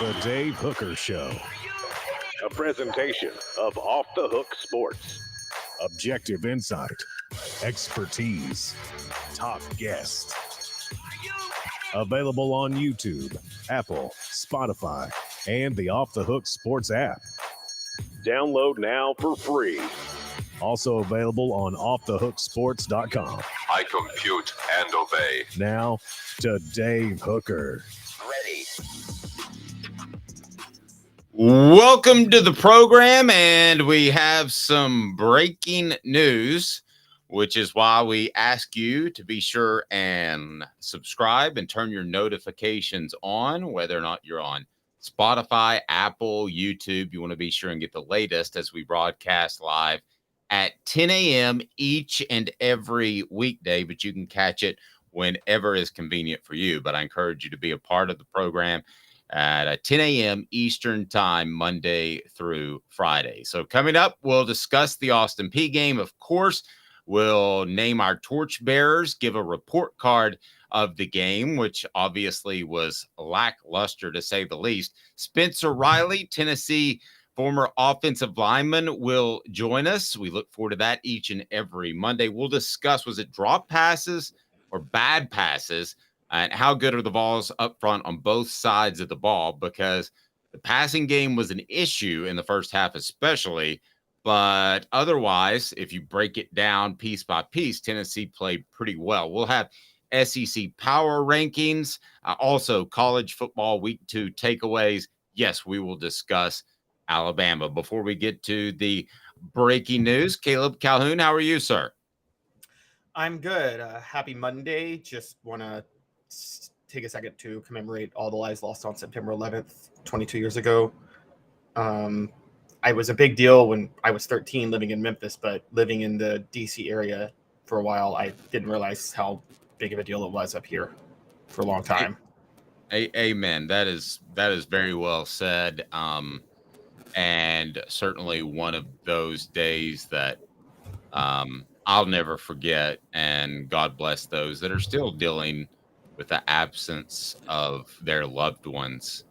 The Dave Hooker Show. A presentation of Off the Hook Sports. Objective insight, expertise, top guests. Available on YouTube, Apple, Spotify, and the Off the Hook Sports app. Download now for free. Also available on offthehooksports.com. I compute and obey. Now to Dave Hooker. Ready. Welcome to the program, and we have some breaking news, which is why we ask you to be sure and subscribe and turn your notifications on, whether or not you're on Spotify, Apple, YouTube. You want to be sure and get the latest as we broadcast live at 10 a.m. each and every weekday, but you can catch it whenever is convenient for you. But I encourage you to be a part of the program at 10 a.m. Eastern time, Monday through Friday. So coming up, we'll discuss the Austin Peay game. Of course, we'll name our torchbearers, give a report card of the game, which obviously was lackluster to say the least. Spencer Riley, Tennessee former offensive lineman, will join us. We look forward to that each and every Monday. We'll discuss, was it drop passes or bad passes? And how good are the Vols up front on both sides of the ball? Because the passing game was an issue in the first half especially. But otherwise, if you break it down piece by piece, Tennessee played pretty well. We'll have SEC power rankings, also college football week 2 takeaways. Yes, we will discuss Alabama. Before we get to the breaking news, Caleb Calhoun, how are you, sir? I'm good. Happy Monday. Just want to take a second to commemorate all the lives lost on September 11th, 22 years ago. I was a big deal when I was 13 living in Memphis, but living in the DC area for a while, I didn't realize how big of a deal it was up here for a long time. Amen. That is very well said. And certainly one of those days that I'll never forget. And God bless those that are still dealing with the absence of their loved ones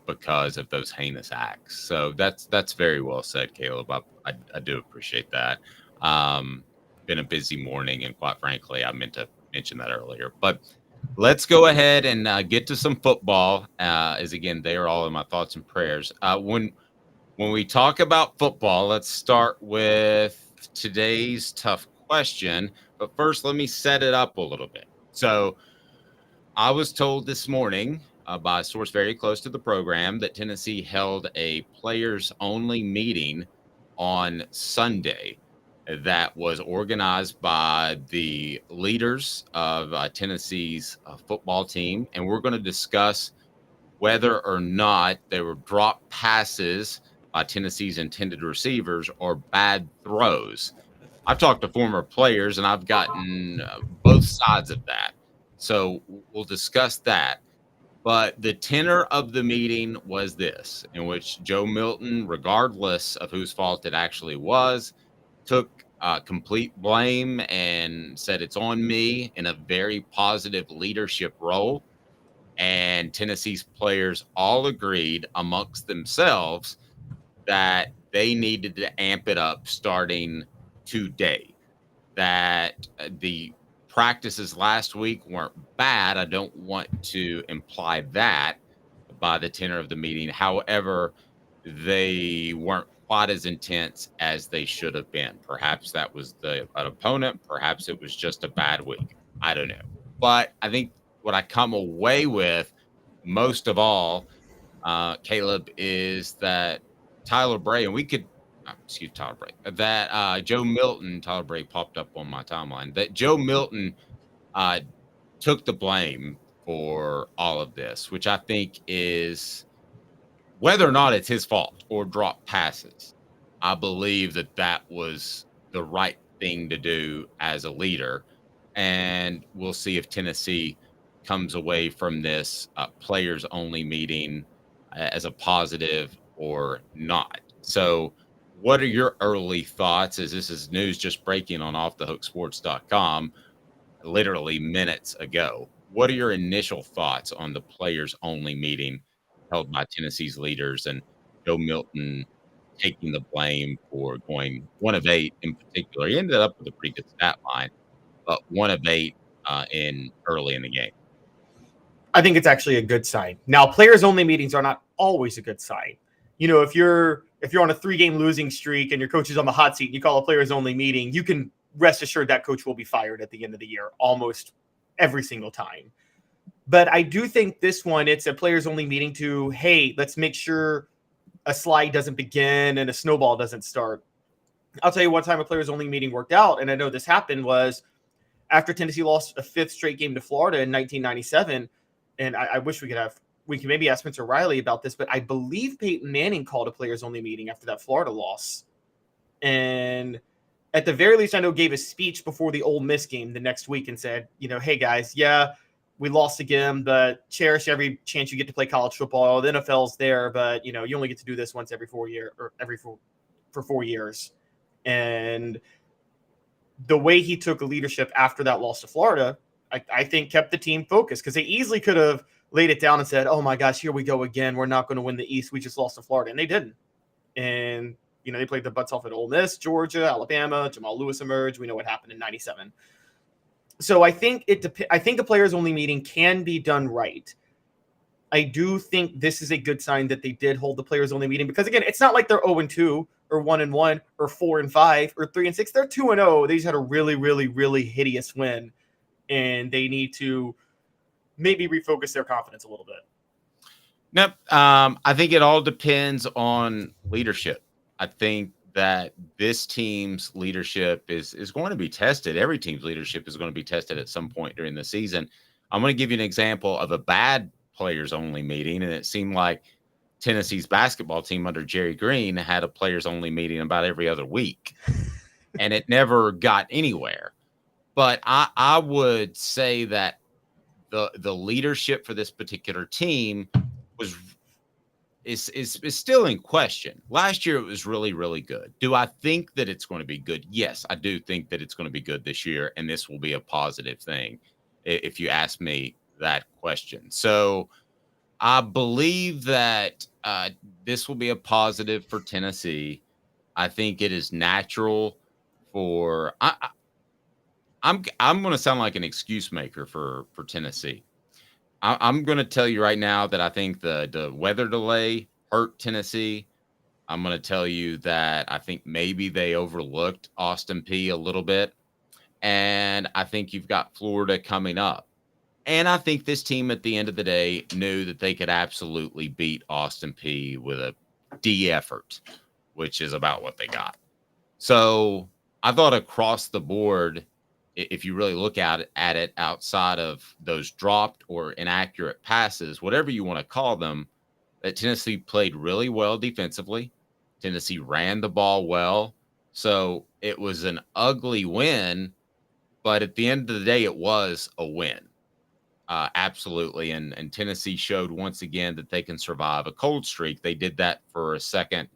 because of those heinous acts. So that's very well said, Caleb. I do appreciate that. Been a busy morning, and quite frankly, I meant to mention that earlier. But let's go ahead and get to some football. As again, they are all in my thoughts and prayers. When we talk about football, let's start with today's tough question. But first, let me set it up a little bit. So I was told this morning by a source very close to the program that Tennessee held a players-only meeting on Sunday that was organized by the leaders of Tennessee's football team. And we're going to discuss whether or not they were drop passes by Tennessee's intended receivers or bad throws. I've talked to former players, and I've gotten both sides of that. So we'll discuss that. But the tenor of the meeting was this, in which Joe Milton, regardless of whose fault it actually was, took complete blame and said it's on me in a very positive leadership role. And Tennessee's players all agreed amongst themselves that they needed to amp it up starting today. That the practices last week weren't bad. I don't want to imply that by the tenor of the meeting. However, they weren't quite as intense as they should have been. Perhaps that was an opponent. Perhaps it was just a bad week. I don't know. But I think what I come away with most of all, Caleb, is that Tyler Bray, and we could, Tyler Bray, that Joe Milton, Tyler Bray popped up on my timeline, that Joe Milton took the blame for all of this, which I think is, whether or not it's his fault or drop passes, I believe that was the right thing to do as a leader. And we'll see if Tennessee comes away from this players-only meeting as a positive or not. So what are your early thoughts, as this is news just breaking on offthehooksports.com literally minutes ago? What are your initial thoughts on the players-only meeting held by Tennessee's leaders, and Joe Milton taking the blame for going 1 of 8 in particular. He ended up with a pretty good stat line, but 1 of 8 in early in the game. I think it's actually a good sign. Now, players only meetings are not always a good sign. You know, if you're on a 3-game losing streak and your coach is on the hot seat and you call a players only meeting, you can rest assured that coach will be fired at the end of the year almost every single time. But I do think this one, it's a players only meeting to, hey, let's make sure a slide doesn't begin and a snowball doesn't start. I'll tell you one time a players only meeting worked out, and I know this happened, was after Tennessee lost a 5th straight game to Florida in 1997. And I wish we can maybe ask Spencer Riley about this, but I believe Peyton Manning called a players only meeting after that Florida loss. And at the very least, I know gave a speech before the Ole Miss game the next week and said, you know, hey guys, yeah, we lost again, but cherish every chance you get to play college football. The NFL's there, but you know, you only get to do this once every 4 years or for 4 years. And the way he took leadership after that loss to Florida, I think kept the team focused, because they easily could have laid it down and said, oh my gosh, here we go again. We're not going to win the East. We just lost to Florida. And they didn't. And, you know, they played their butts off at Ole Miss, Georgia, Alabama. Jamal Lewis emerged. We know what happened in 97. So I think I think a players only meeting can be done right. I do think this is a good sign that they did hold the players only meeting, because again, it's not like they're 0-2 or 1-1 or 4-5 or 3-6. They're 2-0. They just had a really, really, really hideous win. And they need to maybe refocus their confidence a little bit. Nope. I think it all depends on leadership. I think that this team's leadership is going to be tested. Every team's leadership is going to be tested at some point during the season. I'm going to give you an example of a bad players-only meeting, and it seemed like Tennessee's basketball team under Jerry Green had a players-only meeting about every other week, and it never got anywhere. But I would say that the leadership for this particular team is still in question. Last year it was really, really good. Do I think that it's going to be good? Yes, I do think that it's going to be good this year, and this will be a positive thing if you ask me that question. So I believe that this will be a positive for Tennessee. I think it is natural for I'm going to sound like an excuse maker for Tennessee. I'm going to tell you right now that I think the weather delay hurt Tennessee. I'm going to tell you that I think maybe they overlooked Austin Peay a little bit. And I think you've got Florida coming up. And I think this team at the end of the day knew that they could absolutely beat Austin Peay with a D effort, which is about what they got. So I thought across the board, if you really look at it outside of those dropped or inaccurate passes, whatever you want to call them, that Tennessee played really well defensively. Tennessee ran the ball well. So it was an ugly win, but at the end of the day, it was a win. Absolutely. And Tennessee showed once again that they can survive a cold streak. They did that for a second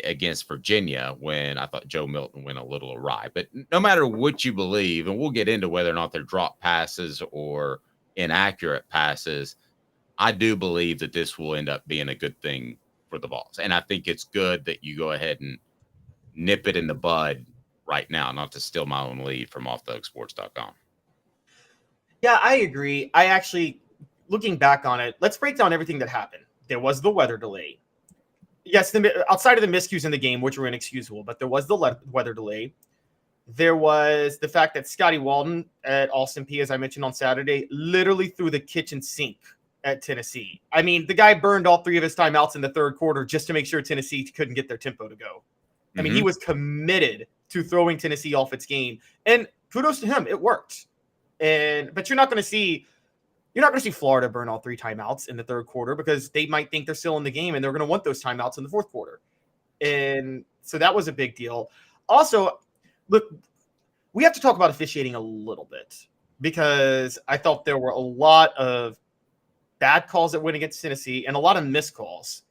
against Virginia when I thought Joe Milton went a little awry. But no matter what you believe, and we'll get into whether or not they're drop passes or inaccurate passes, I do believe that this will end up being a good thing for the Vols. And I think it's good that you go ahead and nip it in the bud right now, not to steal my own lead from offthehooksports.com. Yeah, I agree. I actually, looking back on it, let's break down everything that happened. There was the weather delay. Yes, outside of the miscues in the game, which were inexcusable, but there was the weather delay. There was the fact that Scotty Walden at Austin Peay, as I mentioned on Saturday, literally threw the kitchen sink at Tennessee. I mean, the guy burned all 3 of his timeouts in the third quarter just to make sure Tennessee couldn't get their tempo to go. I mean, he was committed to throwing Tennessee off its game, and kudos to him. It worked. But you're not going to see Florida burn all 3 timeouts in the third quarter, because they might think they're still in the game and they're going to want those timeouts in the fourth quarter. And so that was a big deal. Also, look, we have to talk about officiating a little bit, because I thought there were a lot of bad calls that went against Tennessee and a lot of missed calls,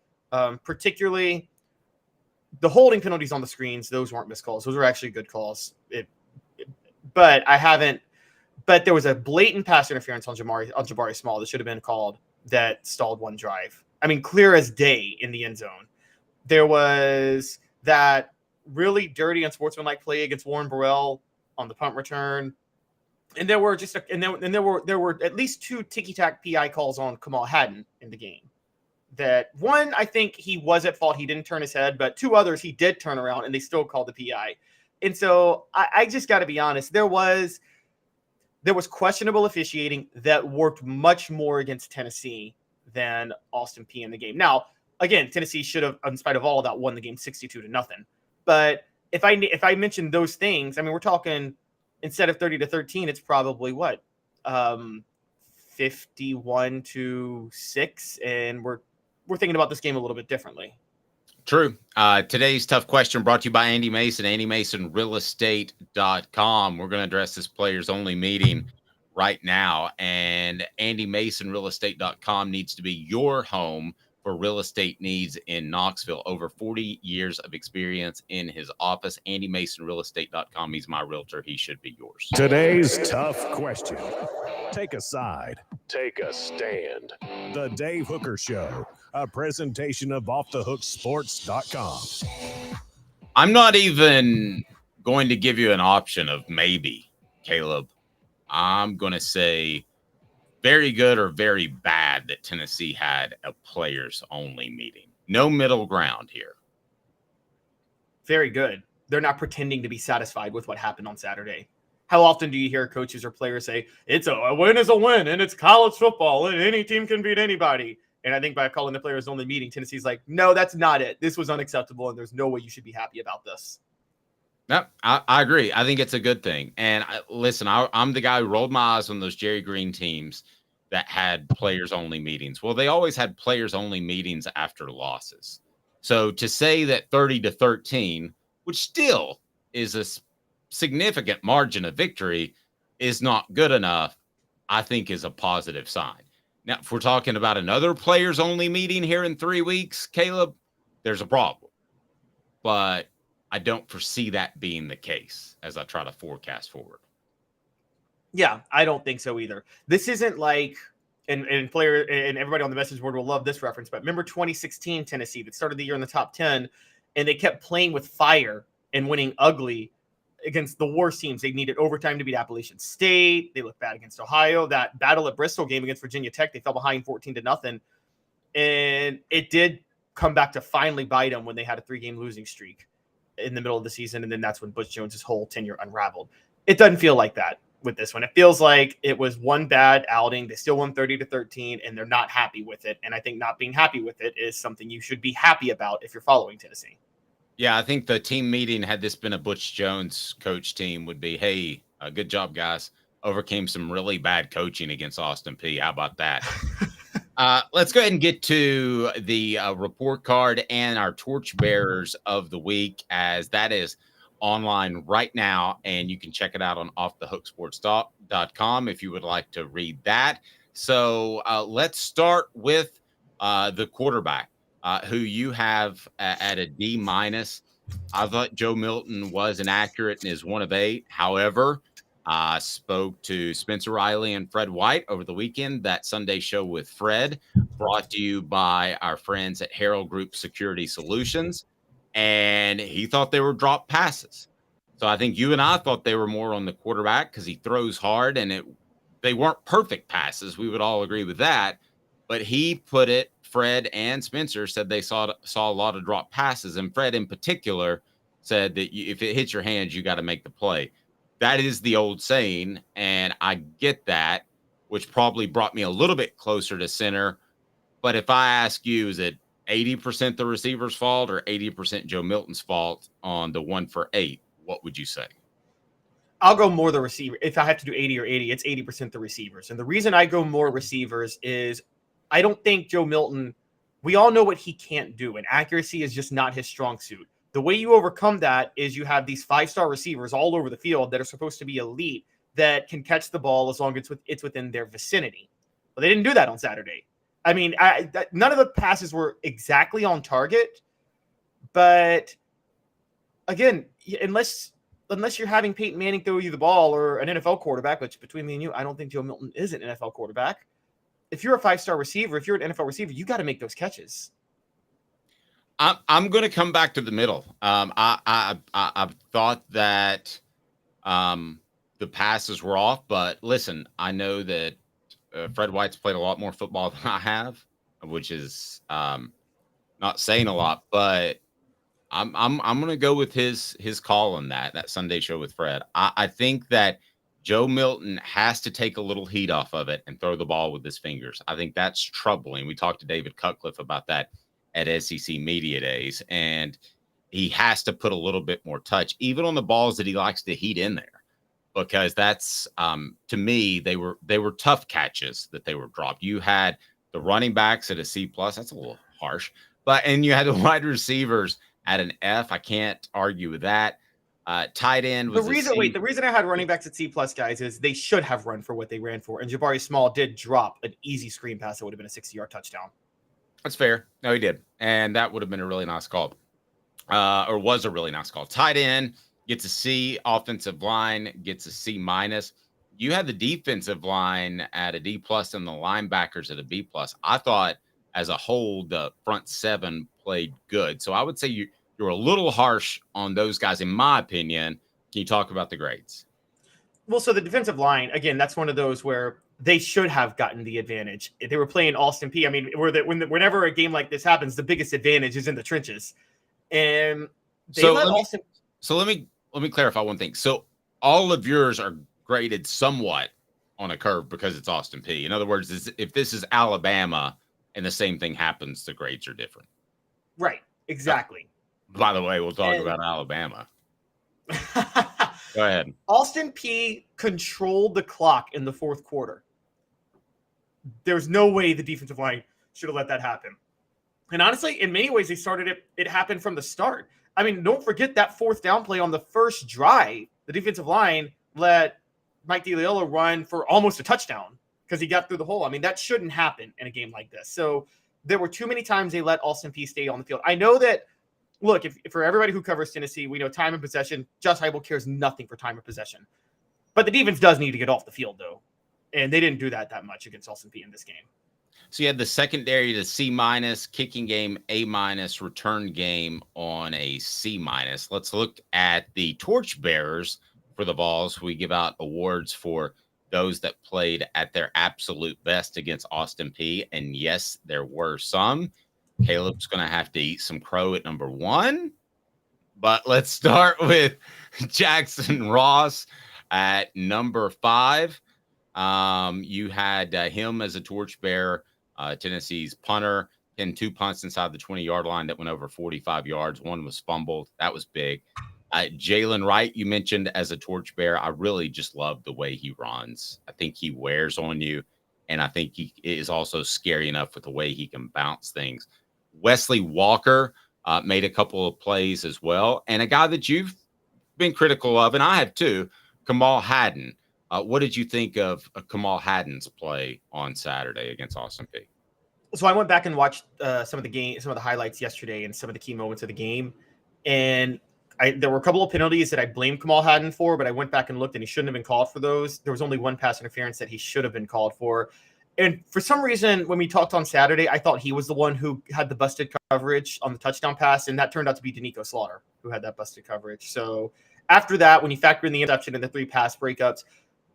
particularly the holding penalties on the screens. Those weren't missed calls. Those were actually good calls. But there was a blatant pass interference on Jabari Small that should have been called that stalled one drive. I mean, clear as day in the end zone. There was that really dirty, unsportsmanlike play against Warren Burrell on the punt return. And there were there were at least 2 ticky-tack PI calls on Kamal Hadden in the game. That one, I think he was at fault. He didn't turn his head, but 2 others he did turn around and they still called the PI. And so I just got to be honest. There was questionable officiating that worked much more against Tennessee than Austin Peay in the game. Now, again, Tennessee should have, in spite of all of that, won the game 62-0. But if I mention those things, I mean, we're talking instead of 30-13, it's probably what 51-6, and we're thinking about this game a little bit differently. True. Today's tough question brought to you by Andy Mason, AndyMasonRealEstate.com. We're going to address this players only meeting right now, and AndyMasonRealEstate.com needs to be your home for real estate needs in Knoxville. Over 40 years of experience in his office. AndyMasonRealEstate.com. He's my realtor. He should be yours. Today's tough question. Take a side. Take a stand. The Dave Hooker Show, a presentation of OffTheHookSports.com. I'm not even going to give you an option of maybe, Caleb. I'm going to say very good or very bad that Tennessee had a players-only meeting. No middle ground here. Very good. They're not pretending to be satisfied with what happened on Saturday. How often do you hear coaches or players say, a win is a win, and it's college football, and any team can beat anybody? And I think by calling the players-only meeting, Tennessee's like, no, that's not it. This was unacceptable, and there's no way you should be happy about this. No, I agree. I think it's a good thing. And listen, I'm the guy who rolled my eyes on those Jerry Green teams that had players-only meetings. Well, they always had players-only meetings after losses. So to say that 30-13, which still is a significant margin of victory, is not good enough, I think is a positive sign. Now, if we're talking about another players-only meeting here in 3 weeks, Caleb, there's a problem. But I don't foresee that being the case as I try to forecast forward. Yeah, I don't think so either. This isn't like, and player and everybody on the message board will love this reference, but remember 2016 Tennessee that started the year in the top 10, and they kept playing with fire and winning ugly against the worst teams. They needed overtime to beat Appalachian State. They looked bad against Ohio. That battle at Bristol game against Virginia Tech, they fell behind 14-0. And it did come back to finally bite them when they had a 3-game losing streak in the middle of the season. And then that's when Butch Jones's whole tenure unraveled. It doesn't feel like that with this one. It feels like it was one bad outing. They still won 30-13, and they're not happy with it. And I think not being happy with it is something you should be happy about if you're following Tennessee. Yeah, I think the team meeting, had this been a Butch Jones coach team, would be, hey, good job, guys. Overcame some really bad coaching against Austin Peay. How about that? Let's go ahead and get to the report card and our torchbearers of the week, as that is online right now, and you can check it out on offthehooksports.com if you would like to read that. So let's start with the quarterback, who you have at a D-. I thought Joe Milton was inaccurate and is 1 of 8. However, I spoke to Spencer Riley and Fred White over the weekend. That Sunday show with Fred, brought to you by our friends at Herald Group Security Solutions. And he thought they were drop passes. So I think you and I thought they were more on the quarterback because he throws hard, and they weren't perfect passes. We would all agree with that. But he put it, Fred and Spencer said they saw a lot of drop passes. And Fred in particular said that if it hits your hands, you got to make the play. That is the old saying, and I get that, which probably brought me a little bit closer to center. But if I ask you, is it 80% the receiver's fault or 80% Joe Milton's fault on the 1 for 8? What would you say? I'll go more the receiver. If I have to do 80 or 80, it's 80% the receivers. And the reason I go more receivers is I don't think Joe Milton, we all know what he can't do, and accuracy is just not his strong suit. The way you overcome that is you have these 5-star receivers all over the field that are supposed to be elite that can catch the ball as long as it's within their vicinity. But they didn't do that on Saturday. I mean, none of the passes were exactly on target, but again, unless you're having Peyton Manning throw you the ball or an NFL quarterback, which between me and you, I don't think Joe Milton is an NFL quarterback. if you're a 5-star receiver, if you're an NFL receiver, you got to make those catches. I'm going to come back to the middle. I thought that the passes were off, but listen, I know that Fred White's played a lot more football than I have, which is not saying a lot, but I'm going to go with his call on that Sunday show with Fred. I think that Joe Milton has to take a little heat off of it and throw the ball with his fingers. I think that's troubling. We talked to David Cutcliffe about that at SEC Media Days, and he has to put a little bit more touch, even on the balls that he likes to heat in there, because that's to me, they were tough catches that they were dropped. You had the running backs at a C+, that's a little harsh, and you had the wide receivers at an F. I can't argue with that. Tight end was the reason I had running backs at C+ guys is they should have run for what they ran for, and Jabari Small did drop an easy screen pass that would have been a 60-yard touchdown. That's fair. No, he did. And that would have been a really nice call. Or was a really nice call. Tight end gets a C. Offensive line gets a C-. You had the defensive line at a D+ and the linebackers at a B+. I thought as a whole, the front seven played good. So I would say you're a little harsh on those guys, in my opinion. Can you talk about the grades? Well, so the defensive line, again, that's one of those where they should have gotten the advantage. They were playing Austin Peay. I mean, whenever a game like this happens, the biggest advantage is in the trenches. And let me clarify one thing. So all of yours are graded somewhat on a curve because it's Austin Peay. In other words, if this is Alabama and the same thing happens, the grades are different. Right. Exactly. By the way, we'll talk about Alabama. Go ahead. Austin Peay controlled the clock in the fourth quarter. There's no way the defensive line should have let that happen. And honestly, in many ways, they started it. It happened from the start. I mean, don't forget that fourth down play on the first drive. The defensive line let Mike DeLiello run for almost a touchdown because he got through the hole. I mean, that shouldn't happen in a game like this. So there were too many times they let Austin Peay stay on the field. I know that, look, if for everybody who covers Tennessee, we know time of possession. Josh Heupel cares nothing for time of possession. But the defense does need to get off the field, though. And they didn't do that much against Austin Peay in this game. So you had the secondary to C-, kicking game A-, return game on a C-. Let's look at the torchbearers for the Vols. We give out awards for those that played at their absolute best against Austin Peay. And yes, there were some. Caleb's going to have to eat some crow at number 1. But let's start with Jackson Ross at number 5. You had him as a torchbearer. Tennessee's punter pinned 2 punts inside the 20-yard line that went over 45 yards. One was fumbled. That was big. Jalen Wright, you mentioned as a torchbearer. I really just love the way he runs. I think he wears on you, and I think he is also scary enough with the way he can bounce things. Wesley Walker made a couple of plays as well. And a guy that you've been critical of, and I have too, Kamal Hadden. What did you think of Kamal Hadden's play on Saturday against Austin Peay? So I went back and watched some of the highlights yesterday and some of the key moments of the game. And there were a couple of penalties that I blamed Kamal Hadden for, but I went back and looked and he shouldn't have been called for those. There was only one pass interference that he should have been called for. And for some reason, when we talked on Saturday, I thought he was the one who had the busted coverage on the touchdown pass, and that turned out to be Danico Slaughter who had that busted coverage. So after that, when you factor in the interception and the 3 pass breakups,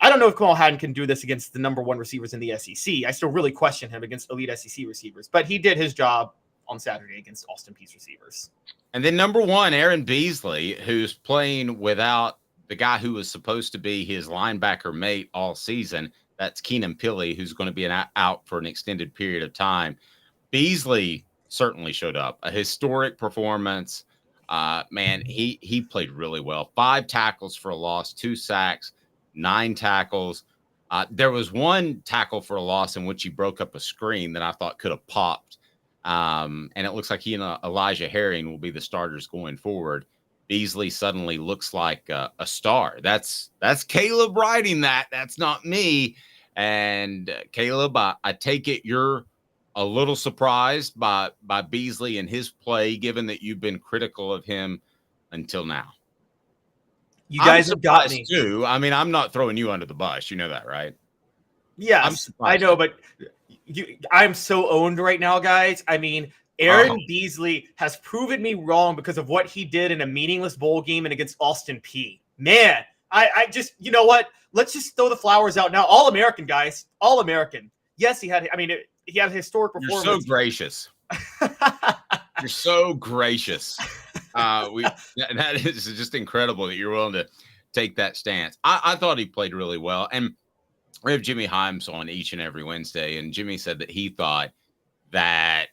I don't know if Kamal Hadden can do this against the number 1 receivers in the SEC. I still really question him against elite SEC receivers, but he did his job on Saturday against Austin Peay's receivers. And then number 1, Aaron Beasley, who's playing without the guy who was supposed to be his linebacker mate all season. That's Keenan Pili, who's going to be out for an extended period of time. Beasley certainly showed up. A historic performance. Man, he played really well. 5 tackles for a loss, 2 sacks, 9 tackles. There was 1 tackle for a loss in which he broke up a screen that I thought could have popped. And it looks like he and Elijah Herring will be the starters going forward. Beasley suddenly looks like a star. That's Caleb writing that. That's not me. And Caleb, I take it you're a little surprised by Beasley and his play, given that you've been critical of him until now. You guys have got me too. I mean, I'm not throwing you under the bus. You know that, right? Yes, I know, but I'm so owned right now, guys. I mean, Aaron Beasley has proven me wrong because of what he did in a meaningless bowl game and against Austin Peay. Man, I just, you know what? Let's just throw the flowers out now. All American, guys. All American. Yes, he had a historic performance. You're so gracious. You're so gracious. That is just incredible that you're willing to take that stance. I thought he played really well. And we have Jimmy Himes on each and every Wednesday, and Jimmy said that he thought that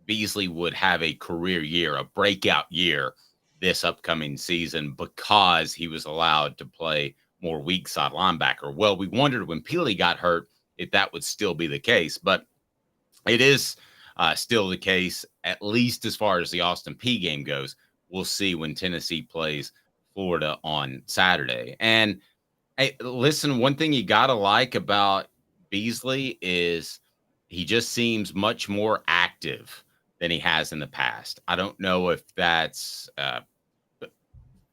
Beasley would have a career year, a breakout year this upcoming season because he was allowed to play more weak side linebacker. Well, we wondered when Peely got hurt if that would still be the case, but it is still the case, at least as far as the Austin Peay game goes. We'll see when Tennessee plays Florida on Saturday. And hey, listen, one thing you got to like about Beasley is he just seems much more active than he has in the past. I don't know if that's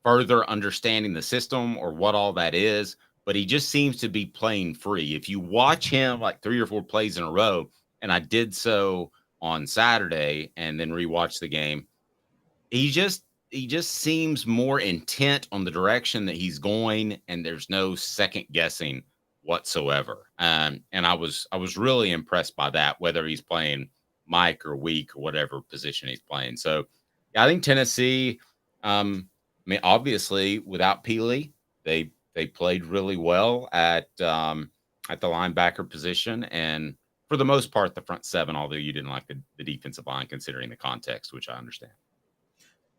further understanding the system or what all that is, but he just seems to be playing free. If you watch him like 3 or 4 plays in a row, and I did so on Saturday and then rewatch the game, he just seems more intent on the direction that he's going, and there's no second guessing whatsoever. And I was really impressed by that, whether he's playing Mike or weak or whatever position he's playing. So yeah, I think Tennessee, obviously without Peely, they played really well at the linebacker position, and for the most part, the front seven, although you didn't like the defensive line considering the context, which I understand.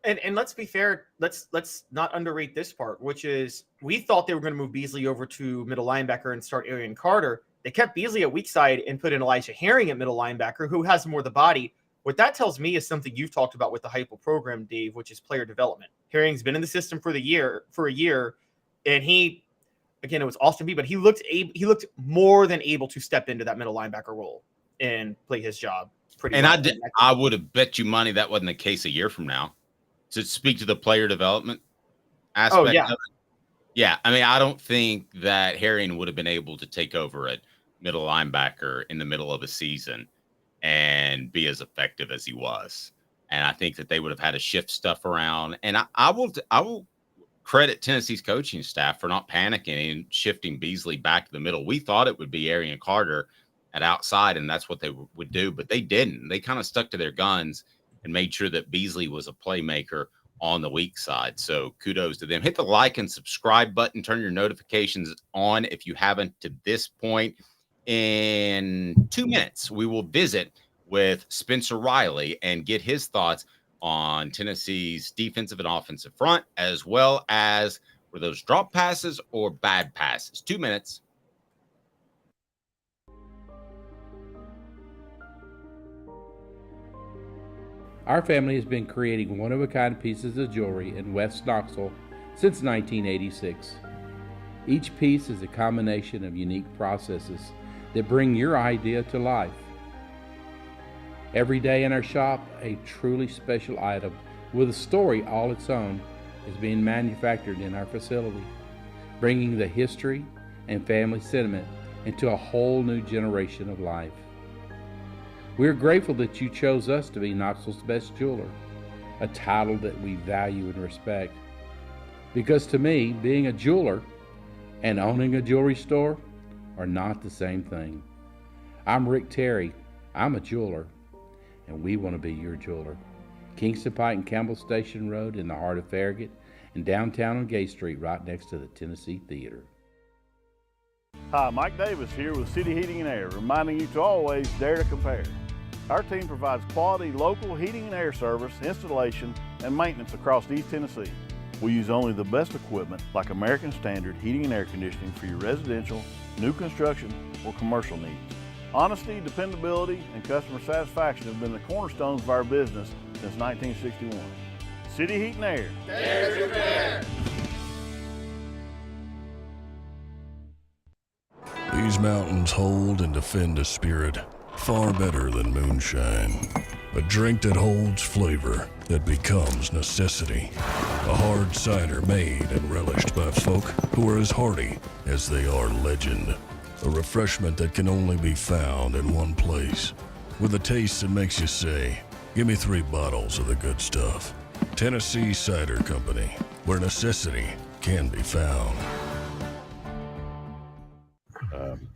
And let's be fair, let's not underrate this part, which is we thought they were going to move Beasley over to middle linebacker and start Arian Carter. They kept Beasley at weak side and put in Elijah Herring at middle linebacker, who has more of the body. What that tells me is something you've talked about with the Hypo program, Dave, which is player development. Herring's been in the system for a year, and he, again, it was Austin Peay, but he looked more than able to step into that middle linebacker role and play his job pretty well. And I would have bet you money that wasn't the case a year from now. To speak to the player development aspect of it. Yeah, I don't think that Herring would have been able to take over at middle linebacker in the middle of a season and be as effective as he was. And I think that they would have had to shift stuff around. And I will credit Tennessee's coaching staff for not panicking and shifting Beasley back to the middle. We thought it would be Arian Carter at outside, and that's what they would do, but they didn't. They kind of stuck to their guns and made sure that Beasley was a playmaker on the weak side. So kudos to them. Hit the like and subscribe button. Turn your notifications on if you haven't to this point. In 2 minutes, we will visit with Spencer Riley and get his thoughts on Tennessee's defensive and offensive front, as well as were those drop passes or bad passes. 2 minutes. Our family has been creating one-of-a-kind pieces of jewelry in West Knoxville since 1986. Each piece is a combination of unique processes that bring your idea to life. Every day in our shop, a truly special item with a story all its own is being manufactured in our facility, bringing the history and family sentiment into a whole new generation of life. We are grateful that you chose us to be Knoxville's best jeweler, a title that we value and respect. Because to me, being a jeweler and owning a jewelry store are not the same thing. I'm Rick Terry. I'm a jeweler, and we want to be your jeweler. Kingston Pike and Campbell Station Road in the heart of Farragut, and downtown on Gay Street right next to the Tennessee Theater. Hi, Mike Davis here with City Heating and Air, reminding you to always dare to compare. Our team provides quality local heating and air service, installation, and maintenance across East Tennessee. We use only the best equipment like American Standard heating and air conditioning for your residential, new construction, or commercial needs. Honesty, dependability, and customer satisfaction have been the cornerstones of our business since 1961. City Heat and Air. Dare to compare. These mountains hold and defend a spirit far better than moonshine. A drink that holds flavor that becomes necessity. A hard cider made and relished by folk who are as hearty as they are legend. A refreshment that can only be found in one place. With a taste that makes you say, give me 3 bottles of the good stuff. Tennessee Cider Company, where necessity can be found.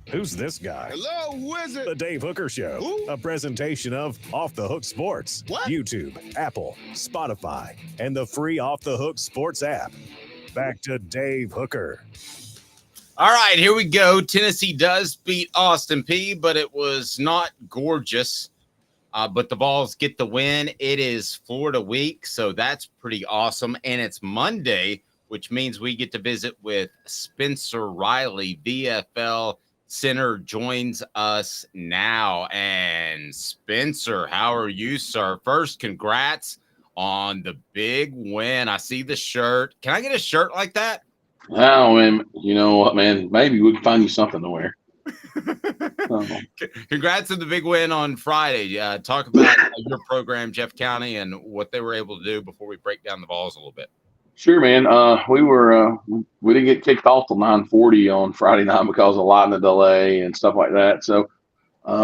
Who's this guy? Hello, who is it? The Dave Hooker Show. Who? A presentation of Off the Hook Sports. What? YouTube, Apple, Spotify, and the free Off the Hook Sports app. Back to Dave Hooker. All right, here we go. Tennessee does beat Austin Peay, but it was not gorgeous. But the Vols get the win. It is Florida week, so that's pretty awesome. And it's Monday, which means we get to visit with Spencer Riley, VFL Center, joins us now. And Spencer, how are you, sir? First, congrats on the big win. I see the shirt. Can I get a shirt like that? Oh, man, you know what, man? Maybe we can find you something to wear. Congrats on the big win on Friday. Talk about your program, Jeff County, and what they were able to do before we break down the Vols a little bit. Sure, man. We didn't get kicked off till 9:40 on Friday night because of lightning delay and stuff like that. So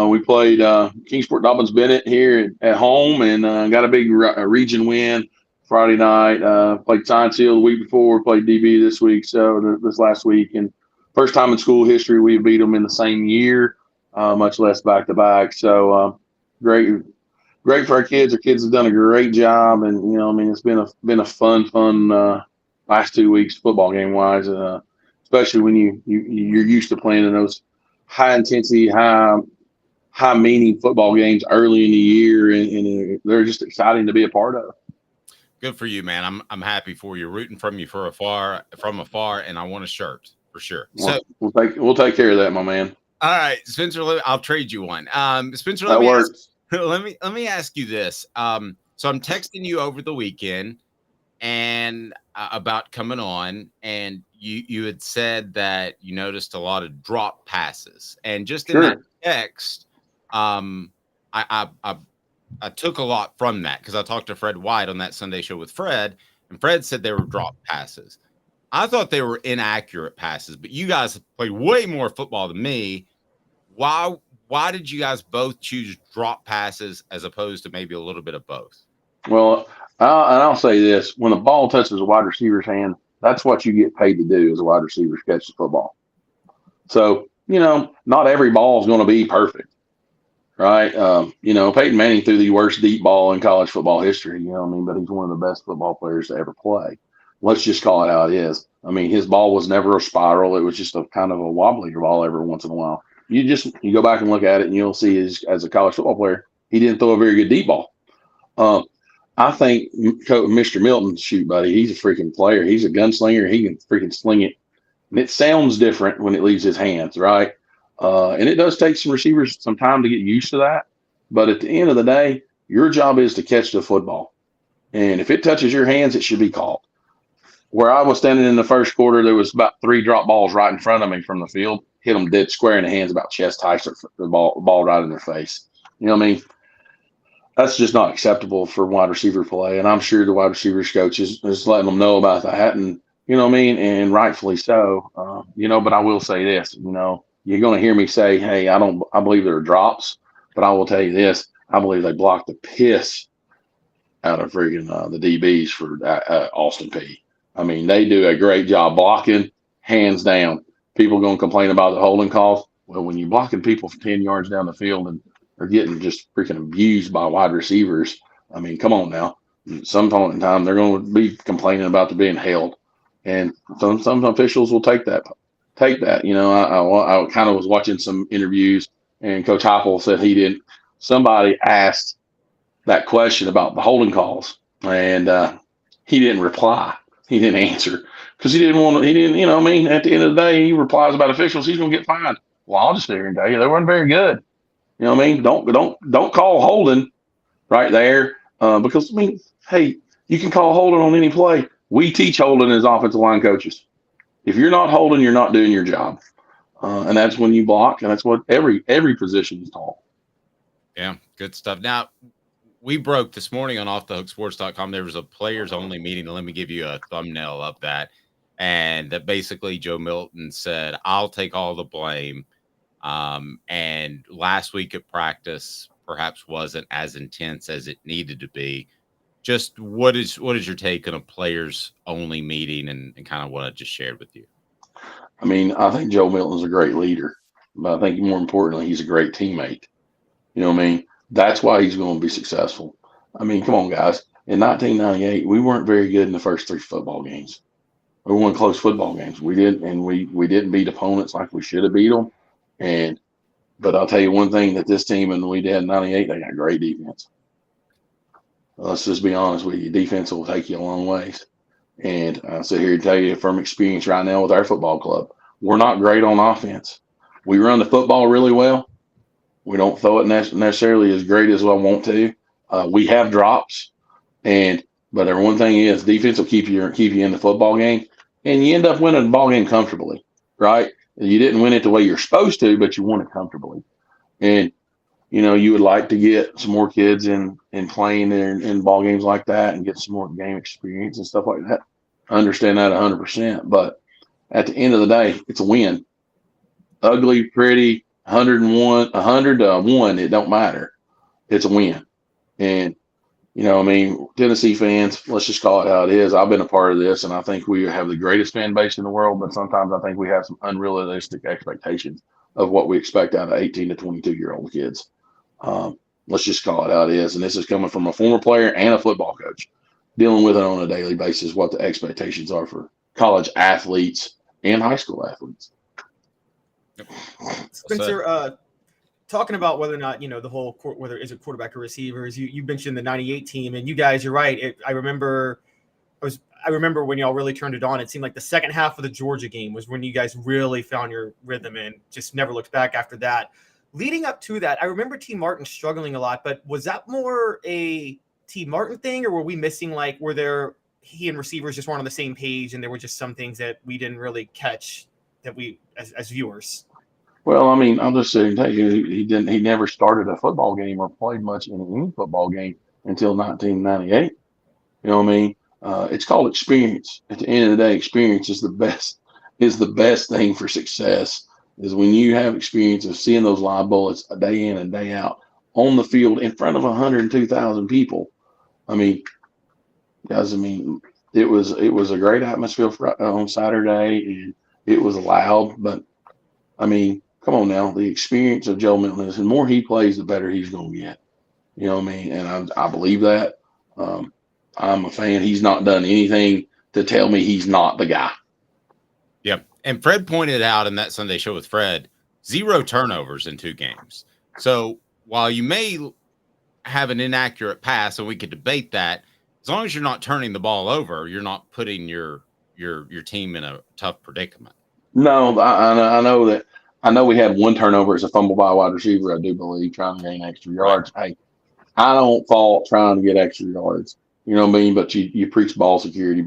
we played Kingsport Dobbins Bennett here at home and got a big region win Friday night. Played Science Hill the week before, played DB this week, so this last week. And first time in school history we beat them in the same year, much less back-to-back. So great for our kids. Our kids have done a great job, and it's been a fun last 2 weeks football game wise, especially when you're used to playing in those high intensity, high meaning football games early in the year, and they're just exciting to be a part of. Good for you, man. I'm happy for you. Rooting from you from afar, and I want a shirt for sure. So we'll take care of that, my man. All right, Spencer, I'll trade you one. Spencer, That works. let me ask you this. So I'm texting you over the weekend and about coming on, and you had said that you noticed a lot of drop passes, and just in that text, I took a lot from that because I talked to Fred White on that Sunday show with Fred, and Fred said they were drop passes. I thought they were inaccurate passes, but you guys played way more football than me. Why did you guys both choose drop passes as opposed to maybe a little bit of both? Well, I'll say this. When the ball touches a wide receiver's hand, that's what you get paid to do as a wide receiver, catch the football. So, not every ball is going to be perfect, right? Peyton Manning threw the worst deep ball in college football history, but he's one of the best football players to ever play. Let's just call it how it is. His ball was never a spiral. It was just a kind of a wobbly ball every once in a while. You go back and look at it, and you'll see as a college football player, he didn't throw a very good deep ball. I think Mr. Milton, shoot, buddy, he's a freaking player. He's a gunslinger. He can freaking sling it. And it sounds different when it leaves his hands, right? And it does take some receivers some time to get used to that. But at the end of the day, your job is to catch the football. And if it touches your hands, it should be called. Where I was standing in the first quarter, there was about 3 drop balls right in front of me from the field. Hit them dead square in the hands, about chest height, the ball right in their face. You know what I mean? That's just not acceptable for wide receiver play. And I'm sure the wide receivers coach is letting them know about that. And, you know what I mean? And rightfully so. But I will say this, you're going to hear me say, hey, I believe there are drops, but I will tell you this. I believe they blocked the piss out of friggin' the DBs for Austin Peay. They do a great job blocking, hands down. People going to complain about the holding calls. Well, when you're blocking people for 10 yards down the field and they're getting just freaking abused by wide receivers, come on now. At some point in time, they're going to be complaining about them being held. And some officials will take that. I kind of was watching some interviews, and Coach Heupel said he didn't. Somebody asked that question about the holding calls, and he didn't reply. He didn't answer because he didn't want to. He didn't, at the end of the day, he replies about officials, he's going to get fined. Well, I'll just sit here and tell you, they weren't very good. Don't call holding right there because, hey, you can call holding on any play. We teach holding as offensive line coaches. If you're not holding, you're not doing your job. And that's when you block, and that's what every position is taught. Yeah, good stuff. Now, we broke this morning on offthehooksports.com. There was a players-only meeting. Let me give you a thumbnail of that. And that basically Joe Milton said, I'll take all the blame. And last week at practice perhaps wasn't as intense as it needed to be. Just what is your take on a players only meeting and kind of what I just shared with you? I mean, I think Joe Milton's a great leader, but I think more importantly, he's a great teammate. You know what I mean? That's why he's going to be successful. I mean, come on, guys. In 1998, we weren't very good in the first 3 football games. We won close football games. We didn't, and we didn't beat opponents like we should have beat them. But I'll tell you one thing that this team and we did in '98, they got great defense. Let's just be honest with you. Defense will take you a long ways. And I sit here to tell you from experience right now with our football club, we're not great on offense. We run the football really well. We don't throw it necessarily as great as I want to. We have drops, but the one thing is defense will keep you in the football game, and you end up winning the ball game comfortably, right? You didn't win it the way you're supposed to, but you won it comfortably. And you would like to get some more kids in playing in ball games like that and get some more game experience and stuff like that. I understand that 100%, but at the end of the day, it's a win. Ugly, pretty, 101, 100 to 1, it don't matter. It's a win. And, Tennessee fans, let's just call it how it is. I've been a part of this, and I think we have the greatest fan base in the world, but sometimes I think we have some unrealistic expectations of what we expect out of 18 to 22-year-old kids. Let's just call it how it is. And this is coming from a former player and a football coach, dealing with it on a daily basis, what the expectations are for college athletes and high school athletes. Spencer, talking about whether or not, the whole whether is it quarterback or receivers, you mentioned the 98 team, and you guys, you're right. I remember when y'all really turned it on. It seemed like the second half of the Georgia game was when you guys really found your rhythm and just never looked back after that. Leading up to that, I remember T. Martin struggling a lot, but was that more a T. Martin thing, or were we missing, he and receivers just weren't on the same page and there were just some things that we didn't really catch that we as viewers? Well, I mean, I'll just say, tell you, he never started a football game or played much in any football game until 1998. You know what I mean? It's called experience. At the end of the day, experience is the best thing for success. Is when you have experience of seeing those live bullets a day in and day out on the field in front of 102,000 people. I mean, guys, it was a great atmosphere on Saturday, and it was loud. But come on now, the experience of Joe Milton is the more he plays, the better he's going to get. You know what I mean? And I believe that. I'm a fan. He's not done anything to tell me he's not the guy. Yep. And Fred pointed out in that Sunday show with Fred, 0 turnovers in 2 games. So while you may have an inaccurate pass, and we could debate that, as long as you're not turning the ball over, you're not putting your team in a tough predicament. No, I know that. I know we had 1 turnover as a fumble by a wide receiver, I do believe, trying to gain extra yards. Right. Hey, I don't fault trying to get extra yards. You know what I mean? But you preach ball security.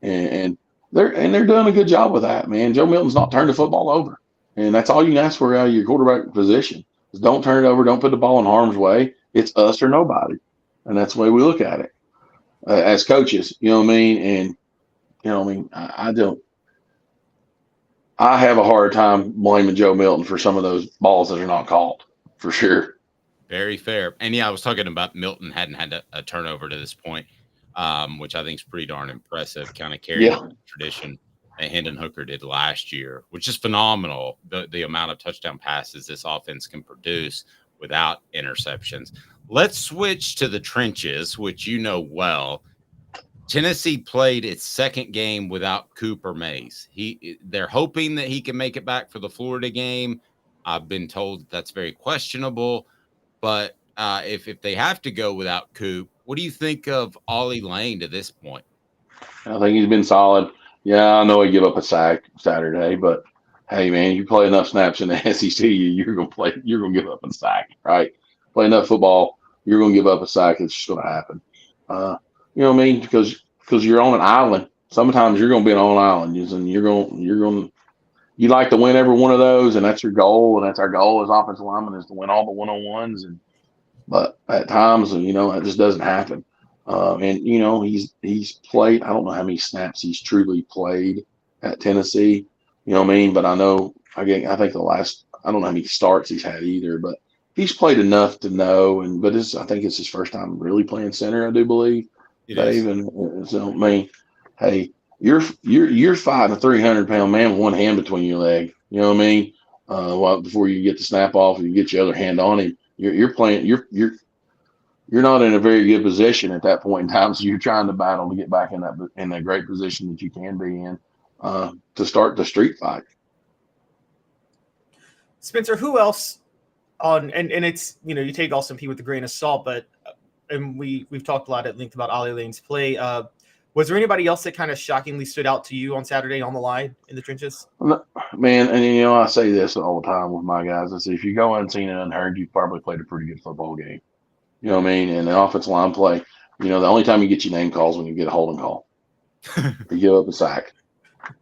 And they're doing a good job with that, man. Joe Milton's not turned the football over. And that's all you can ask for out of your quarterback position. Is don't turn it over. Don't put the ball in harm's way. It's us or nobody. And that's the way we look at it as coaches. You know what I mean? And, I have a hard time blaming Joe Milton for some of those balls that are not called, for sure. Very fair. And I was talking about Milton hadn't had a turnover to this point, which I think is pretty darn impressive, kind of carrying the tradition that Hendon Hooker did last year, which is phenomenal, the amount of touchdown passes this offense can produce without interceptions. Let's switch to the trenches, which you know well. Tennessee played its second game without Cooper Mays. They're hoping that he can make it back for the Florida game. I've been told that's very questionable. But if they have to go without Coop, what do you think of Ollie Lane to this point? I think he's been solid. Yeah, I know he gave up a sack Saturday, but hey, man, you play enough snaps in the SEC, you're gonna give up a sack, right? Play enough football, you're gonna give up a sack. It's just gonna happen. You know what I mean? Because you're on an island. Sometimes you're gonna be on an island, and you like to win every one of those, and that's your goal, and that's our goal as offensive linemen is to win all the one-on-ones. But at times, that just doesn't happen. He's played. I don't know how many snaps he's truly played at Tennessee. You know what I mean? But I know I think I don't know how many starts he's had either, but he's played enough to know. But I think it's his first time really playing center, I do believe, Dave. And so, I mean, hey, you're fighting a 300-pound man with one hand between your leg. You know what I mean? Before you get the snap off, and you get your other hand on him, you're playing. You're not in a very good position at that point in time. So you're trying to battle to get back in that great position that you can be in to start the street fight. Spencer, who else and it's, you take Austin Peay with a grain of salt, but and we've talked a lot at length about Ollie Lane's play. Was there anybody else that kind of shockingly stood out to you on Saturday on the line in the trenches? Man, and I say this all the time with my guys. I say, if you go unseen and unheard, you've probably played a pretty good football game. You know what I mean? And the offensive line play, the only time you get your name calls when you get a holding call. You give up a sack.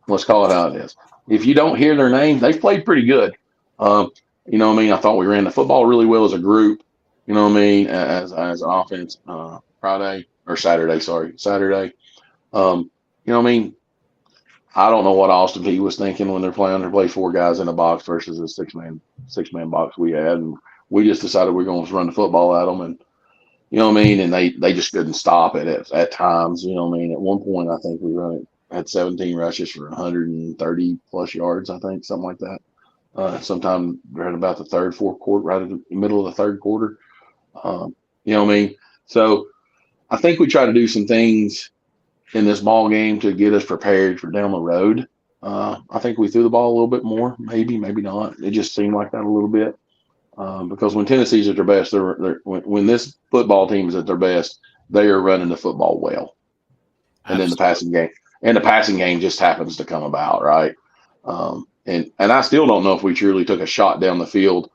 Let's call it how it is. If you don't hear their name, they've played pretty good. You know what I mean? I thought we ran the football really well as a group, you know what I mean, as an offense Saturday. You know what I mean? I don't know what Austin Peay was thinking when they're playing. They play 4 guys in a box versus a six-man box we had. And we just decided we're going to run the football at them. And, you know what I mean? And they just couldn't stop it at times. You know what I mean? At one point, I think we had 17 rushes for 130-plus yards, I think, something like that. Sometime right about the fourth quarter, right in the middle of the third quarter. You know what I mean? So I think we try to do some things in this ball game to get us prepared for down the road. I think we threw the ball a little bit more, maybe not. It just seemed like that a little bit. Because when Tennessee's at their best, when this football team is at their best, they are running the football well. And then the passing game just happens to come about, right? And I still don't know if we truly took a shot down the field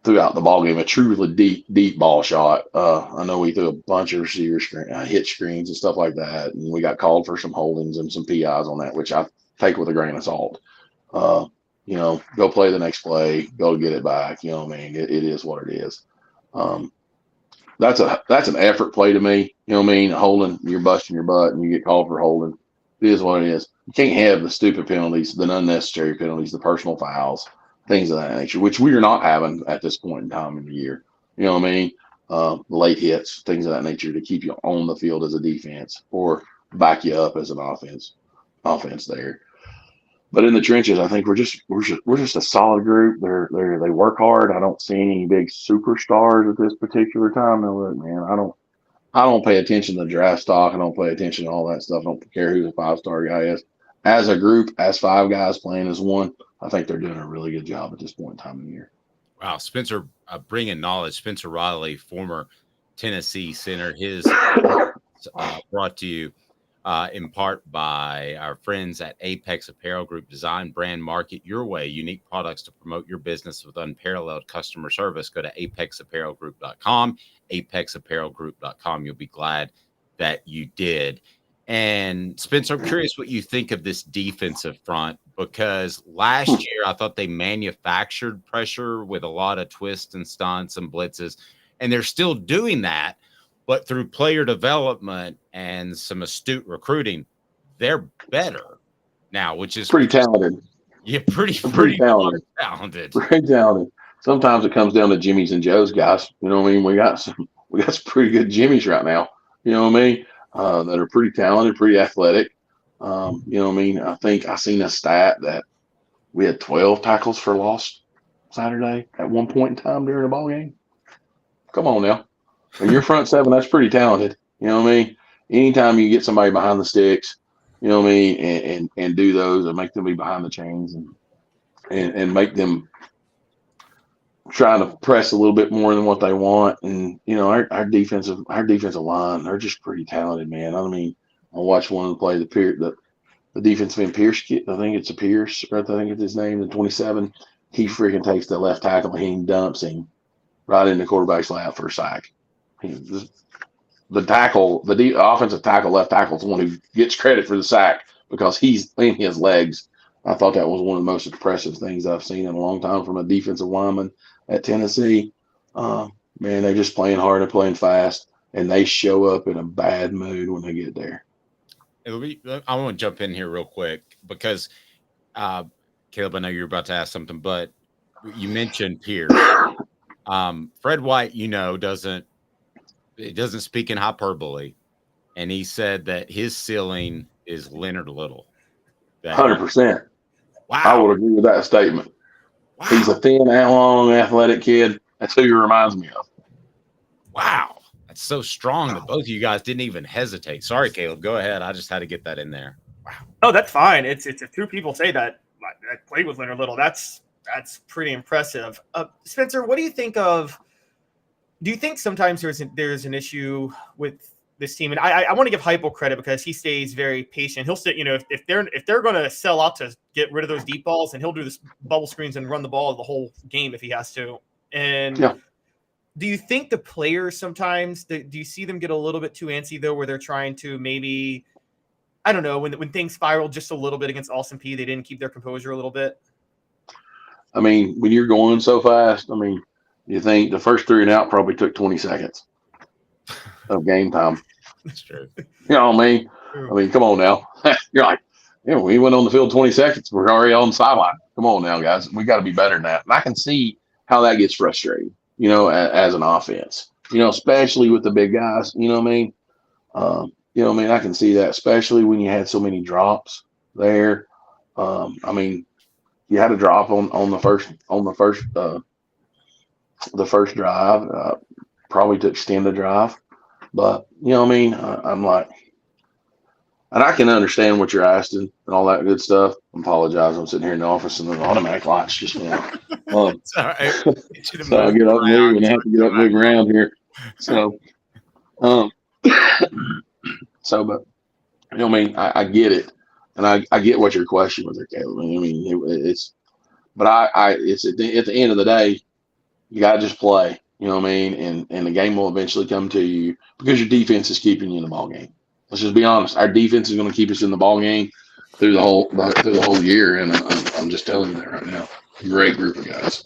throughout the ball game, a truly deep ball shot. I know we threw a bunch of receiver hit screens and stuff like that, and we got called for some holdings and some PIs on that, which I take with a grain of salt. Go play the next play, go get it back. You know what I mean? It is what it is. That's an effort play to me. You know what I mean? Holding, you're busting your butt and you get called for holding. It is what it is. You can't have the stupid penalties, the unnecessary penalties, the personal fouls, things of that nature, which we are not having at this point in time in the year. You know what I mean? Late hits, things of that nature to keep you on the field as a defense or back you up as an offense there. But in the trenches, I think we're just a solid group. They work hard. I don't see any big superstars at this particular time. Now, look, man, I don't pay attention to draft stock. I don't pay attention to all that stuff. I don't care who the 5-star guy is. As a group, as 5 guys playing as one, I think they're doing a really good job at this point in time in the year. Wow, Spencer, bringing knowledge. Spencer Riley, former Tennessee center, his brought to you in part by our friends at Apex Apparel Group. Design, brand, market your way. Unique products to promote your business with unparalleled customer service. Go to apexapparelgroup.com, apexapparelgroup.com. You'll be glad that you did. And Spencer, I'm curious what you think of this defensive front, because last year I thought they manufactured pressure with a lot of twists and stunts and blitzes, and they're still doing that. But through player development and some astute recruiting, they're better now, which is pretty talented. Yeah, pretty talented. Pretty talented. Sometimes it comes down to Jimmy's and Joe's guys. You know what I mean? We got some pretty good Jimmys right now. You know what I mean? That are pretty talented, pretty athletic. You know what I mean? I think I seen a stat that we had 12 tackles for loss Saturday at one point in time during the ball game. Come on now. When you're front seven, that's pretty talented. You know what I mean? Anytime you get somebody behind the sticks, you know what I mean, and do those and make them be behind the chains and make them trying to press a little bit more than what they want. And, our defensive line, they're just pretty talented, man. I mean, I watched one of them play the defensive end Pierce. I think it's a Pierce. I think it's his name, the 27. He freaking takes the left tackle and he dumps him right in the quarterback's lap for a sack. The offensive tackle, left tackle, is the one who gets credit for the sack because he's in his legs. I thought that was one of the most impressive things I've seen in a long time from a defensive lineman at Tennessee. Man, they're just playing hard and playing fast, and they show up in a bad mood when they get there. I want to jump in here real quick because Caleb, I know you're about to ask something, but you mentioned Pierce. Fred White, doesn't speak in hyperbole, and he said that his ceiling is Leonard Little. 100%. Wow. I would agree with that statement. Wow. He's a thin, long, athletic kid. That's who he reminds me of. Wow. That's so strong that both of you guys didn't even hesitate. Sorry, Caleb. Go ahead. I just had to get that in there. Wow. Oh, that's fine. It's if two people say that played with Leonard Little, that's pretty impressive. Spencer, what do you think of? Do you think sometimes there's an issue with this team? And I want to give Heupel credit because he stays very patient. He'll sit, if they're going to sell out to get rid of those deep balls, and he'll do this bubble screens and run the ball the whole game if he has to. And yeah. Do you think the players sometimes, do you see them get a little bit too antsy though, where they're trying to maybe, I don't know, when things spiraled just a little bit against Austin Peay, they didn't keep their composure a little bit? I mean, when you're going so fast, you think the first 3 and out probably took 20 seconds of game time. That's true. You know what I mean? I mean, come on now. You're like, we went on the field 20 seconds. We're already on the sideline. Come on now, guys. We got to be better than that. And I can see how that gets frustrating, as an offense, especially with the big guys, you know what I mean? I can see that, especially when you had so many drops there. You had a drop on the first drive, probably to extend the drive. But, I'm like, and I can understand what you're asking and all that good stuff. I apologize. I'm sitting here in the office and the automatic lights just went out. It's all right. So I get up and move and I have to get up and move around here. So, but, I get it. And I get what your question was there, Caleb. It's at the end of the day, you got to just play, and the game will eventually come to you because your defense is keeping you in the ball game. Let's just be honest. Our defense is going to keep us in the ball game through the whole year, and I'm just telling you that right now. Great group of guys.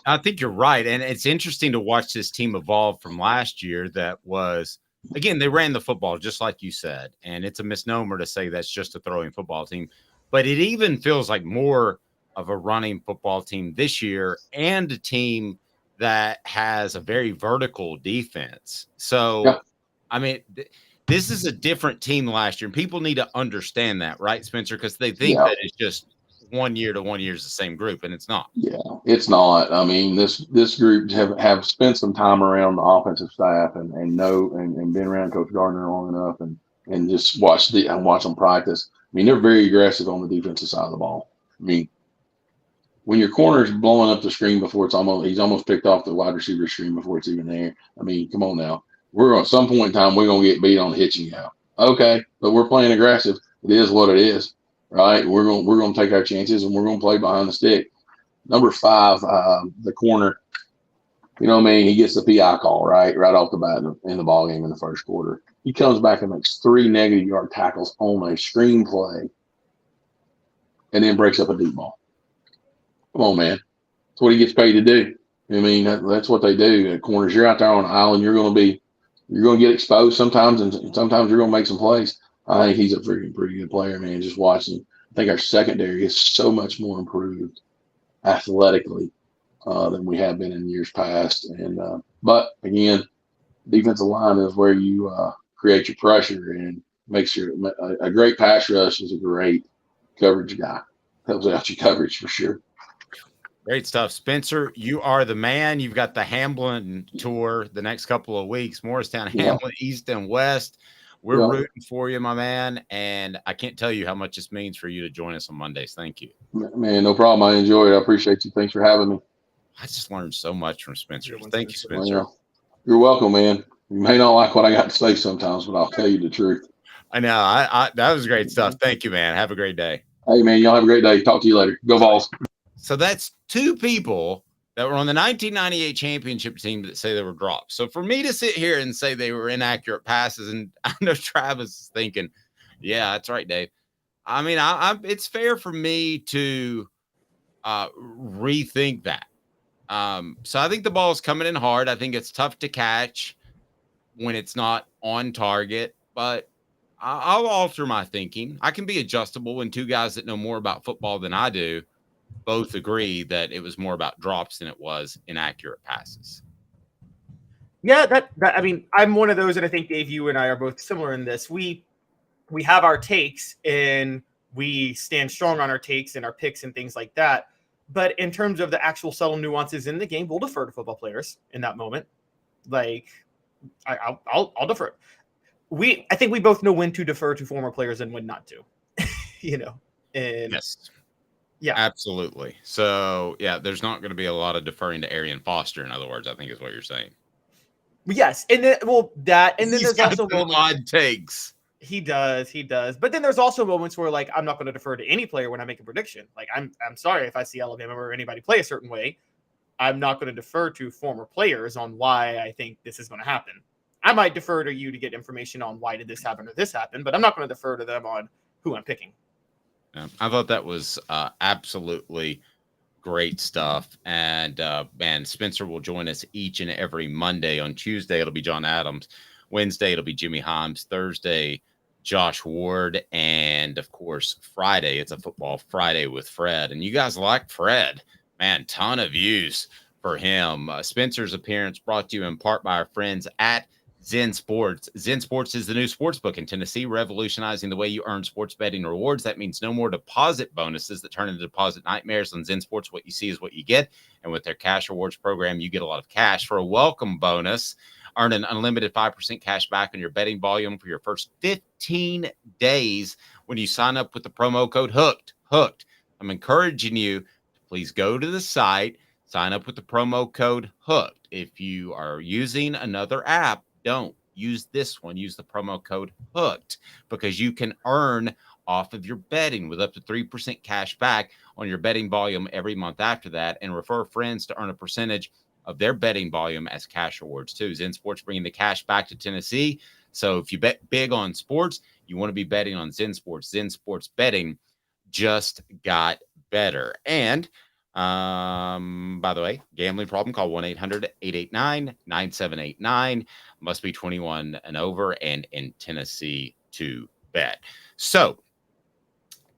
I think you're right, and it's interesting to watch this team evolve from last year. That was, again, they ran the football just like you said, and it's a misnomer to say that's just a throwing football team, but it even feels like more of a running football team this year, and a team that has a very vertical defense. So, yeah. This is a different team last year, and people need to understand that, right, Spencer? Because they think that it's just 1 year to 1 year is the same group, and it's not. Yeah, it's not. This group have spent some time around the offensive staff and been around Coach Gardner long enough and just watch them practice. They're very aggressive on the defensive side of the ball. When your corner is blowing up the screen before he's almost picked off the wide receiver screen before it's even there. Come on now. We're at some point in time, we're going to get beat on the hitching out. Okay, but we're playing aggressive. It is what it is, right? We're going to take our chances, and we're going to play behind the stick. Number 5, the corner, he gets the PI call, right off the bat in the ball game in the first quarter. He comes back and makes 3 negative yard tackles on a screen play and then breaks up a deep ball. Come on, man. That's what he gets paid to do. That's what they do at corners. You're out there on an island. You're going to get exposed sometimes, and sometimes you're going to make some plays. I think he's a pretty good player, man. Just watching, I think our secondary is so much more improved athletically than we have been in years past. And but again, defensive line is where you create your pressure and makes a great pass rush is a great coverage guy. Helps out your coverage for sure. Great stuff. Spencer, you are the man. You've got the Hamlin tour the next couple of weeks. Morristown, Hamlin, East and West. We're rooting for you, my man. And I can't tell you how much this means for you to join us on Mondays. Thank you. Man, no problem. I enjoy it. I appreciate you. Thanks for having me. I just learned so much from Spencer. Thank you, Spencer. You're welcome, man. You may not like what I got to say sometimes, but I'll tell you the truth. I know. I that was great stuff. Thank you, man. Have a great day. Hey, man, y'all have a great day. Talk to you later. Go Vols. So that's 2 people that were on the 1998 championship team that say they were dropped. So for me to sit here and say they were inaccurate passes, and I know Travis is thinking, yeah, that's right, Dave. It's fair for me to rethink that. So I think the ball is coming in hard. I think it's tough to catch when it's not on target, but I'll alter my thinking. I can be adjustable when 2 guys that know more about football than I do both agree that it was more about drops than it was inaccurate passes. Yeah, that I mean, I'm one of those, and I think Dave, you and I are both similar in this. We have our takes and we stand strong on our takes and our picks and things like that. But in terms of the actual subtle nuances in the game, we'll defer to football players in that moment. Like, I'll defer. I think we both know when to defer to former players and when not to. And yes, yeah, absolutely. So yeah, there's not going to be a lot of deferring to Arian Foster. In other words, I think is what you're saying. Yes, and then and then there's also odd takes. He does. But then there's also moments where, like, I'm not going to defer to any player when I make a prediction. Like, I'm sorry if I see Alabama or anybody play a certain way, I'm not going to defer to former players on why I think this is going to happen. I might defer to you to get information on why did this happen or this happen, but I'm not going to defer to them on who I'm picking. I thought that was absolutely great stuff. And man, Spencer will join us each and every Monday. On Tuesday, it'll be John Adams. Wednesday, it'll be Jimmy Himes. Thursday, Josh Ward. And of course, Friday, it's a football Friday with Fred. And you guys like Fred. Man, ton of views for him. Spencer's appearance brought to you in part by our friends at Zen Sports. Zen Sports is the new sports book in Tennessee, revolutionizing the way you earn sports betting rewards. That means no more deposit bonuses that turn into deposit nightmares. On Zen Sports, what you see is what you get. And with their cash rewards program, you get a lot of cash. For a welcome bonus, earn an unlimited 5% cash back on your betting volume for your first 15 days when you sign up with the promo code HOOKED. I'm encouraging you to please go to the site, sign up with the promo code HOOKED. If you are using another app, don't use this one. Use the promo code HOOKED because you can earn off of your betting with up to 3% cash back on your betting volume every month after that, and refer friends to earn a percentage of their betting volume as cash rewards too. Zen Sports bringing the cash back to Tennessee. So if you bet big on sports, you want to be betting on Zen Sports. Zen Sports betting just got better. And by the way, gambling problem, call 1-800-889-9789. Must be 21 and over and in Tennessee to bet. So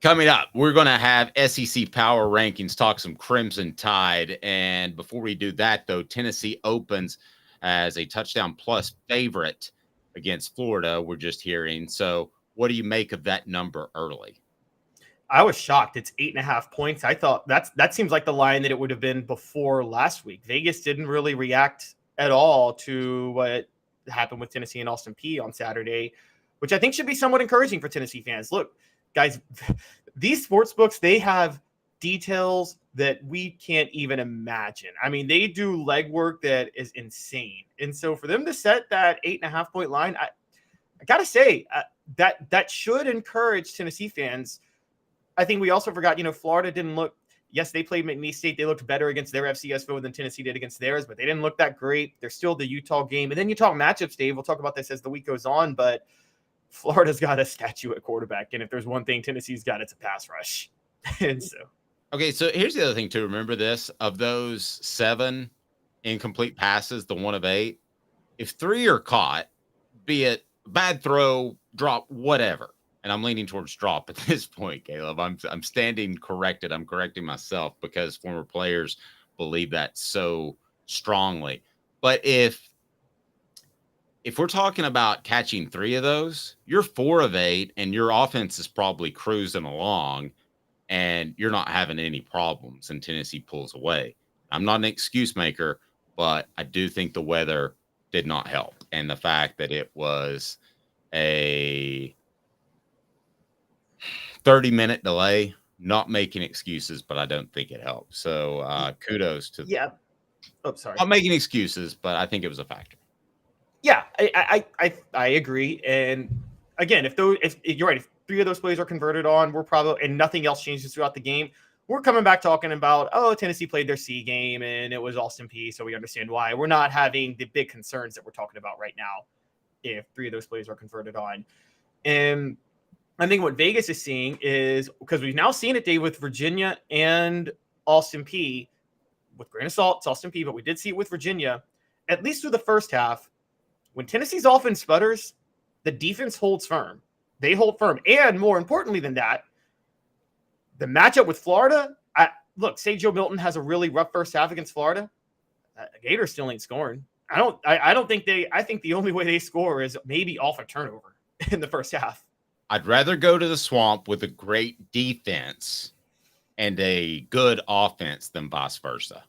coming up, we're going to have SEC power rankings, talk some Crimson Tide. And before we do that, though, Tennessee opens as a touchdown plus favorite against Florida, we're just hearing. So what do you make of that number early? I was shocked. It's 8.5 points. I thought that seems like the line that it would have been before last week. Vegas didn't really react at all to what happened with Tennessee and Austin Peay on Saturday, which I think should be somewhat encouraging for Tennessee fans. Look, guys, these sports books, they have details that we can't even imagine. I mean, they do legwork that is insane. And so for them to set that 8.5 point line, I got to say that should encourage Tennessee fans. I think we also forgot, Florida didn't look, yes, they played McNeese State. They looked better against their FCS foe than Tennessee did against theirs, but they didn't look that great. They're still the Utah game. And then you talk matchups, Dave. We'll talk about this as the week goes on, but Florida's got a statue at quarterback. And if there's one thing Tennessee's got, it's a pass rush. And so. Okay, so here's the other thing to remember this. Of those 7 incomplete passes, the 1 of 8, if 3 are caught, be it bad throw, drop, whatever, and I'm leaning towards drop at this point, Caleb. I'm standing corrected. I'm correcting myself because former players believe that so strongly. But if we're talking about catching 3 of those, you're 4 of 8, and your offense is probably cruising along, and you're not having any problems, and Tennessee pulls away. I'm not an excuse maker, but I do think the weather did not help, and the fact that it was a 30-minute delay, not making excuses, but I don't think it helped. So kudos to sorry. Not making excuses, but I think it was a factor. Yeah, I agree. And again, if you're right, if 3 of those plays are converted on, we're probably, and nothing else changes throughout the game, we're coming back talking about, Tennessee played their C game and it was Austin Peay, so we understand why. We're not having the big concerns that we're talking about right now if 3 of those plays are converted on. And I think what Vegas is seeing is, because we've now seen it, Dave, with Virginia and Austin Peay, with grain of salt, it's Austin Peay, but we did see it with Virginia, at least through the first half. When Tennessee's offense sputters, the defense holds firm. They hold firm. And more importantly than that, the matchup with Florida, look, say Joe Milton has a really rough first half against Florida. Gators still ain't scoring. I think the only way they score is maybe off a turnover in the first half. I'd rather go to the Swamp with a great defense and a good offense than vice versa.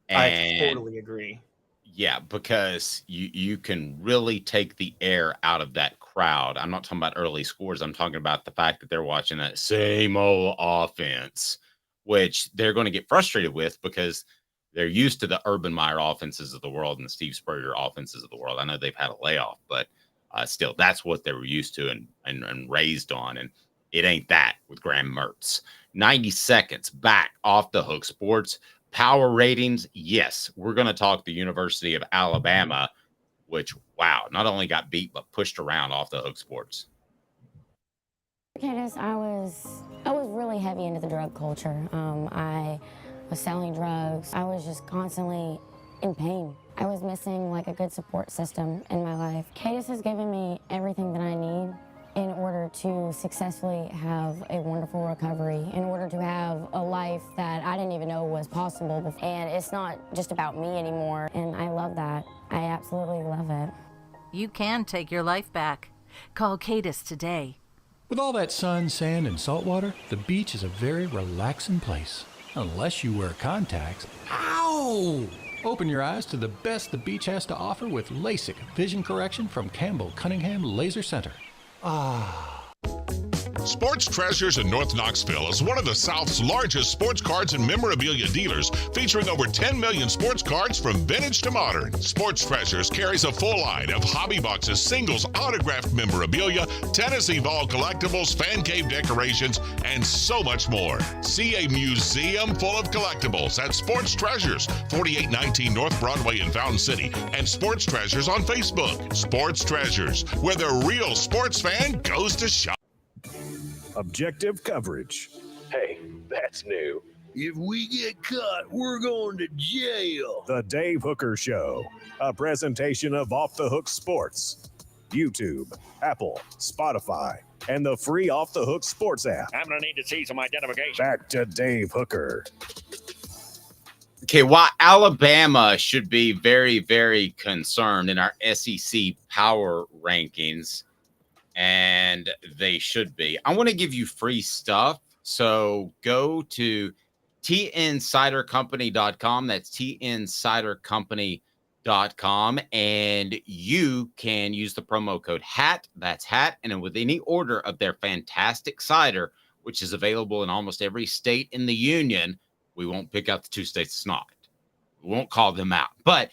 I totally agree. Yeah, because you can really take the air out of that crowd. I'm not talking about early scores. I'm talking about the fact that they're watching that same old offense, which they're going to get frustrated with because they're used to the Urban Meyer offenses of the world and the Steve Spurrier offenses of the world. I know they've had a layoff, but still, that's what they were used to and raised on. And it ain't that with Graham Mertz. 90 seconds back off the hook sports. Power ratings, yes. We're going to talk the University of Alabama, which, wow, not only got beat, but pushed around off the hook sports. Candace, I was really heavy into the drug culture. I was selling drugs. I was just constantly in pain. I was missing like a good support system in my life. Candace has given me everything that I need in order to successfully have a wonderful recovery, in order to have a life that I didn't even know was possible. And it's not just about me anymore, and I love that. I absolutely love it. You can take your life back. Call Cadis today. With all that sun, sand, and salt water, the beach is a very relaxing place. Unless you wear contacts. Ow! Open your eyes to the best the beach has to offer with LASIK vision correction from Campbell Cunningham Laser Center. Sports Treasures in North Knoxville is one of the South's largest sports cards and memorabilia dealers, featuring over 10 million sports cards from vintage to modern. Sports Treasures carries a full line of hobby boxes, singles, autographed memorabilia, Tennessee Vol collectibles, fan cave decorations, and so much more. See a museum full of collectibles at Sports Treasures, 4819 North Broadway in Fountain City, and Sports Treasures on Facebook. Sports Treasures, where the real sports fan goes to shop. Objective coverage. Hey, that's new. If we get caught, we're going to jail. The Dave Hooker Show, a presentation of Off the Hook Sports. YouTube, Apple, Spotify, and the free Off the Hook Sports app. I'm going to need to see some identification. Back to Dave Hooker. Okay, while Alabama should be very, very concerned in our SEC power rankings, and they should be, I want to give you free stuff. So go to tncidercompany.com. That's tncidercompany.com. And you can use the promo code HAT. That's HAT. And with any order of their fantastic cider, which is available in almost every state in the union, we won't pick out the 2 states it's not. We won't call them out. But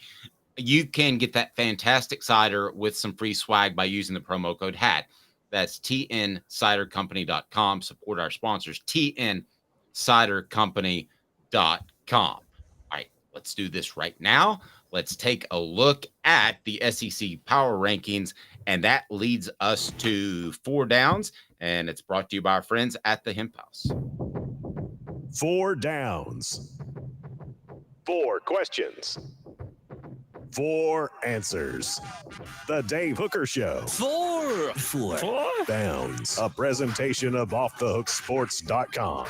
you can get that fantastic cider with some free swag by using the promo code HAT. That's tncidercompany.com. Support our sponsors, tncidercompany.com. All right, let's do this right now. Let's take a look at the SEC power rankings, and that leads us to 4 downs, and it's brought to you by our friends at the Hemp House. 4 downs. 4 questions. 4 answers. The Dave Hooker Show. 4 downs. A presentation of OffTheHookSports.com.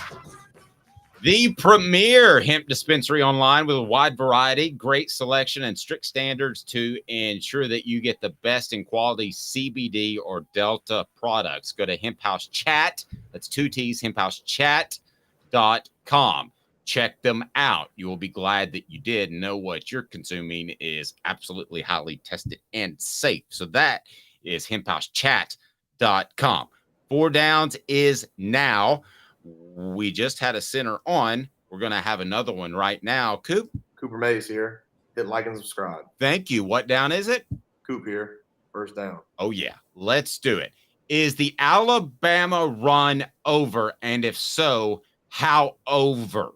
The premier hemp dispensary online with a wide variety, great selection, and strict standards to ensure that you get the best in quality CBD or Delta products. Go to Hemp House Chat. That's 2 T's, hemphousechat.com. Check them out. You will be glad that you did. Know what you're consuming is absolutely highly tested and safe. So that is hemphousechat.com. 4 downs is now. We just had a center on. We're going to have another one right now. Cooper Mays here. Hit like and subscribe. Thank you. What down is it? Coop here. First down. Oh, yeah. Let's do it. Is the Alabama run over? And if so, how over?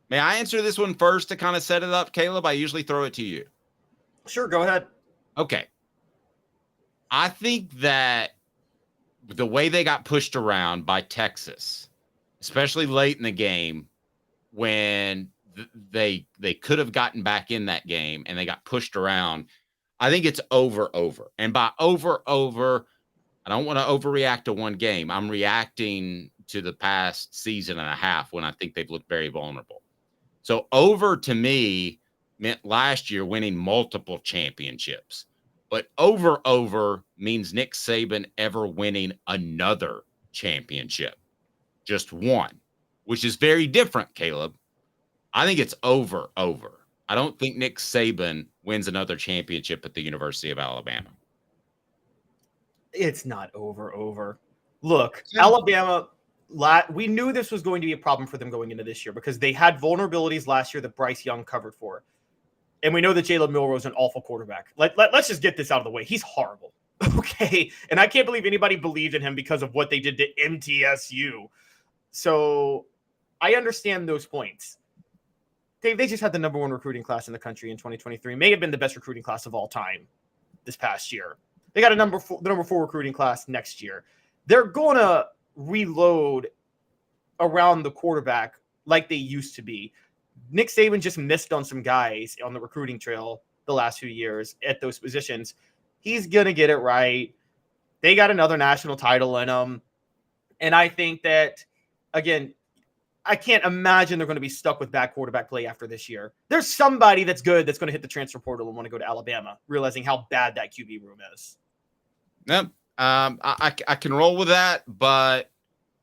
May I answer this one first to kind of set it up, Caleb? I usually throw it to you. Sure, go ahead. Okay. I think that the way they got pushed around by Texas, especially late in the game when they could have gotten back in that game and they got pushed around, I think it's over. And by over, I don't want to overreact to one game. I'm reacting to the past season and a half when I think they've looked very vulnerable. So over to me meant last year winning multiple championships, but over means Nick Saban ever winning another championship, just one, which is very different, Caleb. I think it's over. I don't think Nick Saban wins another championship at the University of Alabama. It's not over. Look, Alabama, we knew this was going to be a problem for them going into this year because they had vulnerabilities last year that Bryce Young covered for. And we know that Jalen Milroe is an awful quarterback. Let's just get this out of the way. He's horrible. Okay. And I can't believe anybody believed in him because of what they did to MTSU. So I understand those points. They just had the number one recruiting class in the country in 2023. May have been the best recruiting class of all time this past year. They got the number four recruiting class next year. They're going to reload around the quarterback like they used to be. Nick Saban just missed on some guys on the recruiting trail the last few years at those positions. He's going to get it right. They got another national title in them. And I think that, again, I can't imagine they're going to be stuck with bad quarterback play after this year. There's somebody that's good that's going to hit the transfer portal and want to go to Alabama, realizing how bad that QB room is. Yep. I can roll with that, but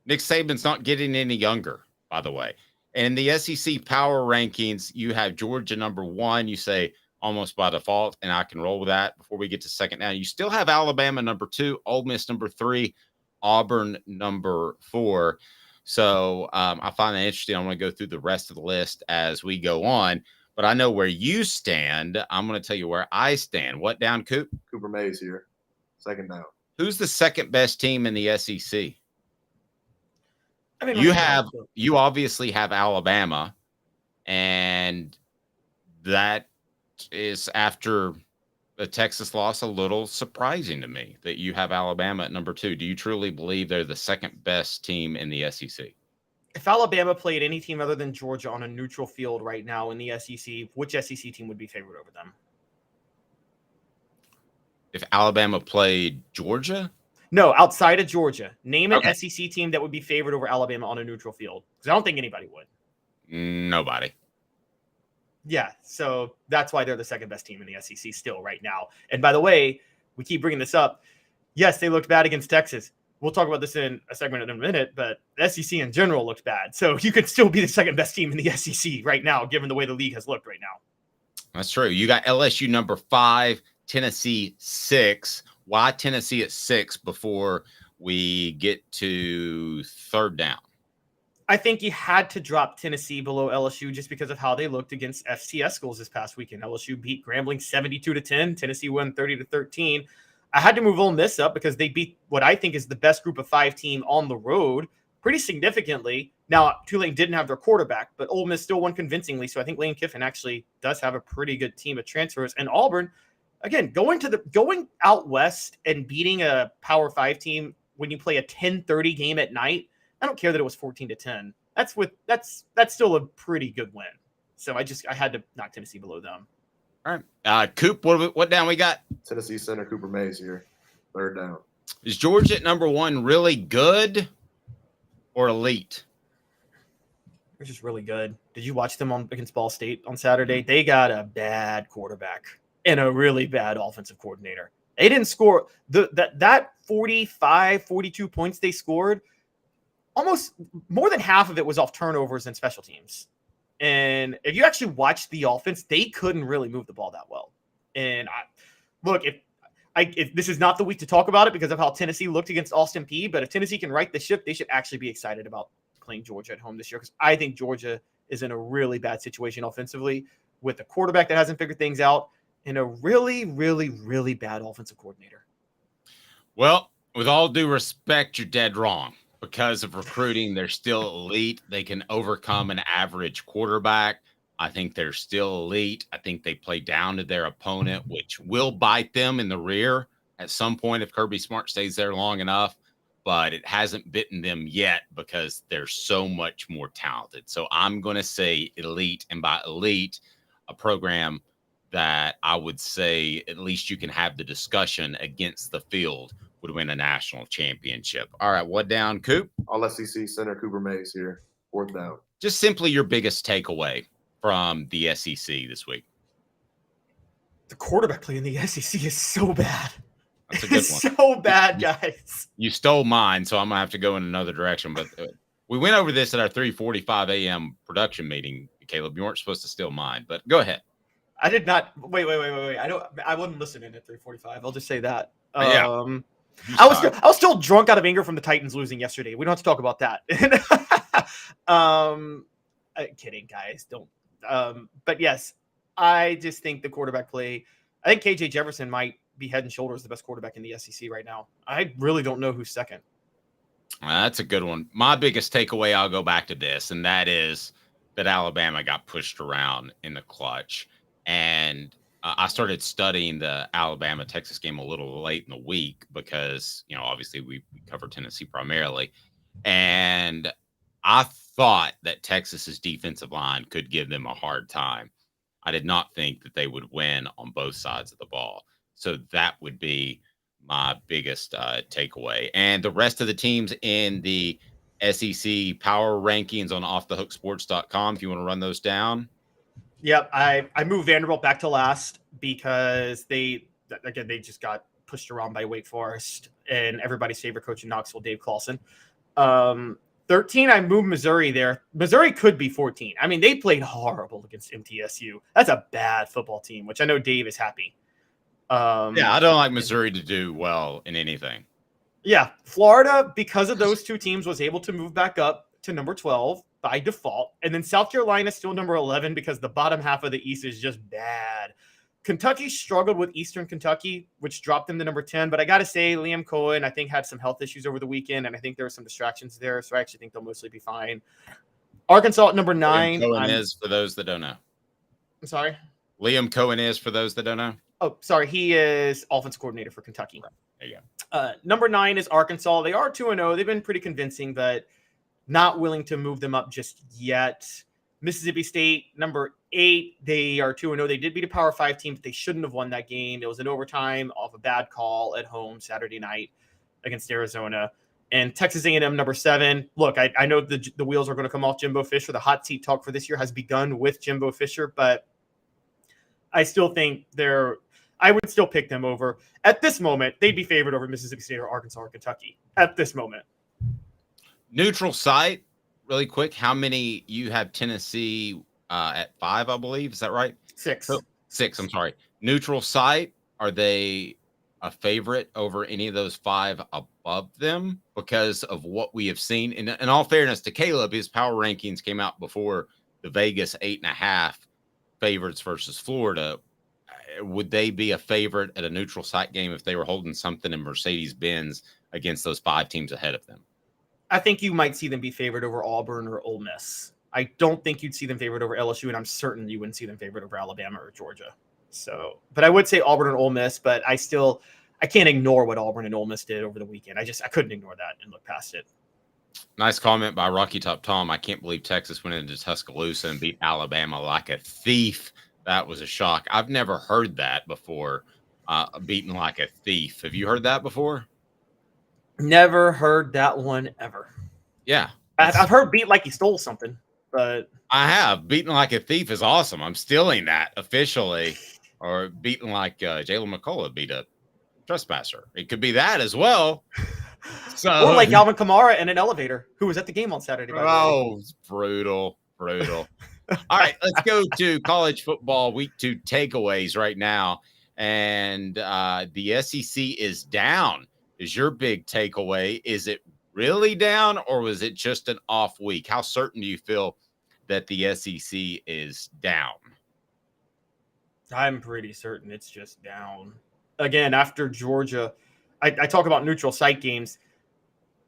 Nick Saban's not getting any younger, by the way. And in the SEC power rankings, you have Georgia number 1, you say almost by default, and I can roll with that before we get to second. Now, you still have Alabama number 2, Ole Miss number 3, Auburn number 4. So I find that interesting. I want to go through the rest of the list as we go on, but I know where you stand. I'm going to tell you where I stand. What down, Coop? Cooper Mays here. Second down. Who's the second best team in the SEC? I mean, you obviously have Alabama, and that is after the Texas loss a little surprising to me that you have Alabama at number 2. Do you truly believe they're the second best team in the SEC? If Alabama played any team other than Georgia on a neutral field right now in the SEC, which SEC team would be favored over them? If Alabama played Georgia? No, outside of Georgia. Name an SEC team that would be favored over Alabama on a neutral field. Because I don't think anybody would. Nobody. Yeah, so that's why they're the second best team in the SEC still right now. And by the way, we keep bringing this up. Yes, they looked bad against Texas. We'll talk about this in a segment in a minute, but the SEC in general looked bad. So you could still be the second best team in the SEC right now, given the way the league has looked right now. That's true. You got LSU number 5, Tennessee 6. Why Tennessee at 6 before we get to third down? I think you had to drop Tennessee below LSU just because of how they looked against FCS schools this past weekend. LSU beat Grambling 72-10. Tennessee won 30-13. I had to move Ole Miss up because they beat what I think is the best group of 5 team on the road pretty significantly. Now, Tulane didn't have their quarterback, but Ole Miss still won convincingly. So I think Lane Kiffin actually does have a pretty good team of transfers. And Auburn, again, going out west and beating a Power 5 team when you play a 10:30 game at night, I don't care that it was 14-10. That's still a pretty good win. So I had to knock Tennessee below them. All right. Coop, what down we got? Tennessee center Cooper Mays here. Third down. Is Georgia at number 1 really good or elite? They're just really good. Did you watch them against Ball State on Saturday? They got a bad quarterback and a really bad offensive coordinator. They didn't score that 45, 42 points they scored. Almost more than half of it was off turnovers and special teams. And if you actually watch the offense, they couldn't really move the ball that well. And if this is not the week to talk about it because of how Tennessee looked against Austin Peay, but if Tennessee can right the ship, they should actually be excited about playing Georgia at home this year because I think Georgia is in a really bad situation offensively with a quarterback that hasn't figured things out and a really, really, really bad offensive coordinator. Well, with all due respect, you're dead wrong. Because of recruiting, they're still elite. They can overcome an average quarterback. I think they're still elite. I think they play down to their opponent, which will bite them in the rear at some point if Kirby Smart stays there long enough. But it hasn't bitten them yet because they're so much more talented. So I'm going to say elite. And by elite, a program that I would say at least you can have the discussion against the field would win a national championship. All right, what down, Coop? All SEC center Cooper Mays here. 4th down. Just simply your biggest takeaway from the SEC this week. The quarterback play in the SEC is so bad. That's a good It's one. so bad, guys. You stole mine, so I'm going to have to go in another direction. But we went over this at our 3:45 a.m. production meeting, Caleb. You weren't supposed to steal mine, but go ahead. I did not. Wait. I wasn't listening at 3:45. I'll just say that. Yeah. I was still drunk out of anger from the Titans losing yesterday. We don't have to talk about that. Kidding, guys. Don't. But yes, I just think the quarterback play. I think KJ Jefferson might be head and shoulders the best quarterback in the SEC right now. I really don't know who's second. That's a good one. My biggest takeaway, I'll go back to this, and that is that Alabama got pushed around in the clutch. And I started studying the Alabama-Texas game a little late in the week because, obviously we cover Tennessee primarily. And I thought that Texas's defensive line could give them a hard time. I did not think that they would win on both sides of the ball. So that would be my biggest takeaway. And the rest of the teams in the SEC power rankings on offthehooksports.com, if you want to run those down. Yep, I moved Vanderbilt back to last because they just got pushed around by Wake Forest and everybody's favorite coach in Knoxville, Dave Clawson. 13, I moved Missouri there. Missouri could be 14. I mean, they played horrible against MTSU. That's a bad football team, which I know Dave is happy. I don't like Missouri to do well in anything. Yeah, Florida, because of those two teams, was able to move back up to number 12 by default. And then South Carolina is still number 11 because the bottom half of the East is just bad. Kentucky struggled with Eastern Kentucky, which dropped them to number 10. But I got to say, Liam Cohen, I think, had some health issues over the weekend, and I think there were some distractions there. So I actually think they'll mostly be fine. Arkansas at number 9. Liam Cohen is, for those that don't know. I'm sorry? Liam Cohen is, for those that don't know. Oh, sorry. He is offensive coordinator for Kentucky. There you go. Number 9 is Arkansas. They are 2-0. They've been pretty convincing, but not willing to move them up just yet. Mississippi State, number 8. They are 2-0. They did beat a Power 5 team, but they shouldn't have won that game. It was an overtime off a bad call at home Saturday night against Arizona. And Texas A&M, number 7. Look, I know the wheels are going to come off Jimbo Fisher. The hot seat talk for this year has begun with Jimbo Fisher, but I still think I would still pick them over. At this moment, they'd be favored over Mississippi State or Arkansas or Kentucky. At this moment. Neutral site, really quick. How many you have Tennessee at 5, I believe? Is that right? 6. 6, I'm sorry. Neutral site, are they a favorite over any of those 5 above them? Because of what we have seen. In all fairness to Caleb, his power rankings came out before the Vegas 8.5 favorites versus Florida. Would they be a favorite at a neutral site game if they were holding something in Mercedes-Benz against those 5 teams ahead of them? I think you might see them be favored over Auburn or Ole Miss. I don't think you'd see them favored over LSU, and I'm certain you wouldn't see them favored over Alabama or Georgia. So, but I would say Auburn and Ole Miss, but I can't ignore what Auburn and Ole Miss did over the weekend. I couldn't ignore that and look past it. Nice comment by Rocky Top Tom. I can't believe Texas went into Tuscaloosa and beat Alabama like a thief. That was a shock. I've never heard that before, beaten like a thief. Have you heard that before? Never heard that one ever. Yeah. I've heard beat like he stole something, but I have. Beaten like a thief is awesome. I'm stealing that officially. Or beaten like Jalen McCullough beat a trespasser. It could be that as well. Or like Alvin Kamara in an elevator, who was at the game on Saturday. It's brutal. All right, let's go to college football week 2 takeaways right now. And the SEC is down. Is your big takeaway? Is it really down, or was it just an off week? How certain do you feel that the SEC is down? I'm pretty certain it's just down. Again, after Georgia, I talk about neutral site games.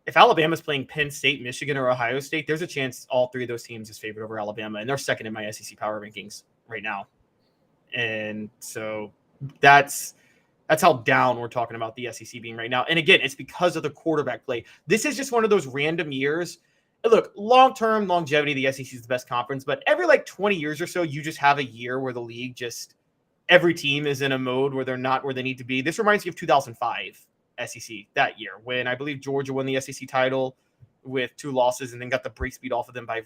If Alabama's playing Penn State, Michigan, or Ohio State, there's a chance all 3 of those teams is favored over Alabama, and they're second in my SEC power rankings right now. And so that's how down we're talking about the SEC being right now. And again, it's because of the quarterback play. This is just one of those random years. Look, long-term longevity, the SEC is the best conference, but every 20 years or so, you just have a year where the league every team is in a mode where they're not where they need to be. This reminds me of 2005. SEC that year when I believe Georgia won the SEC title with 2 losses and then got the brakes beat off of them by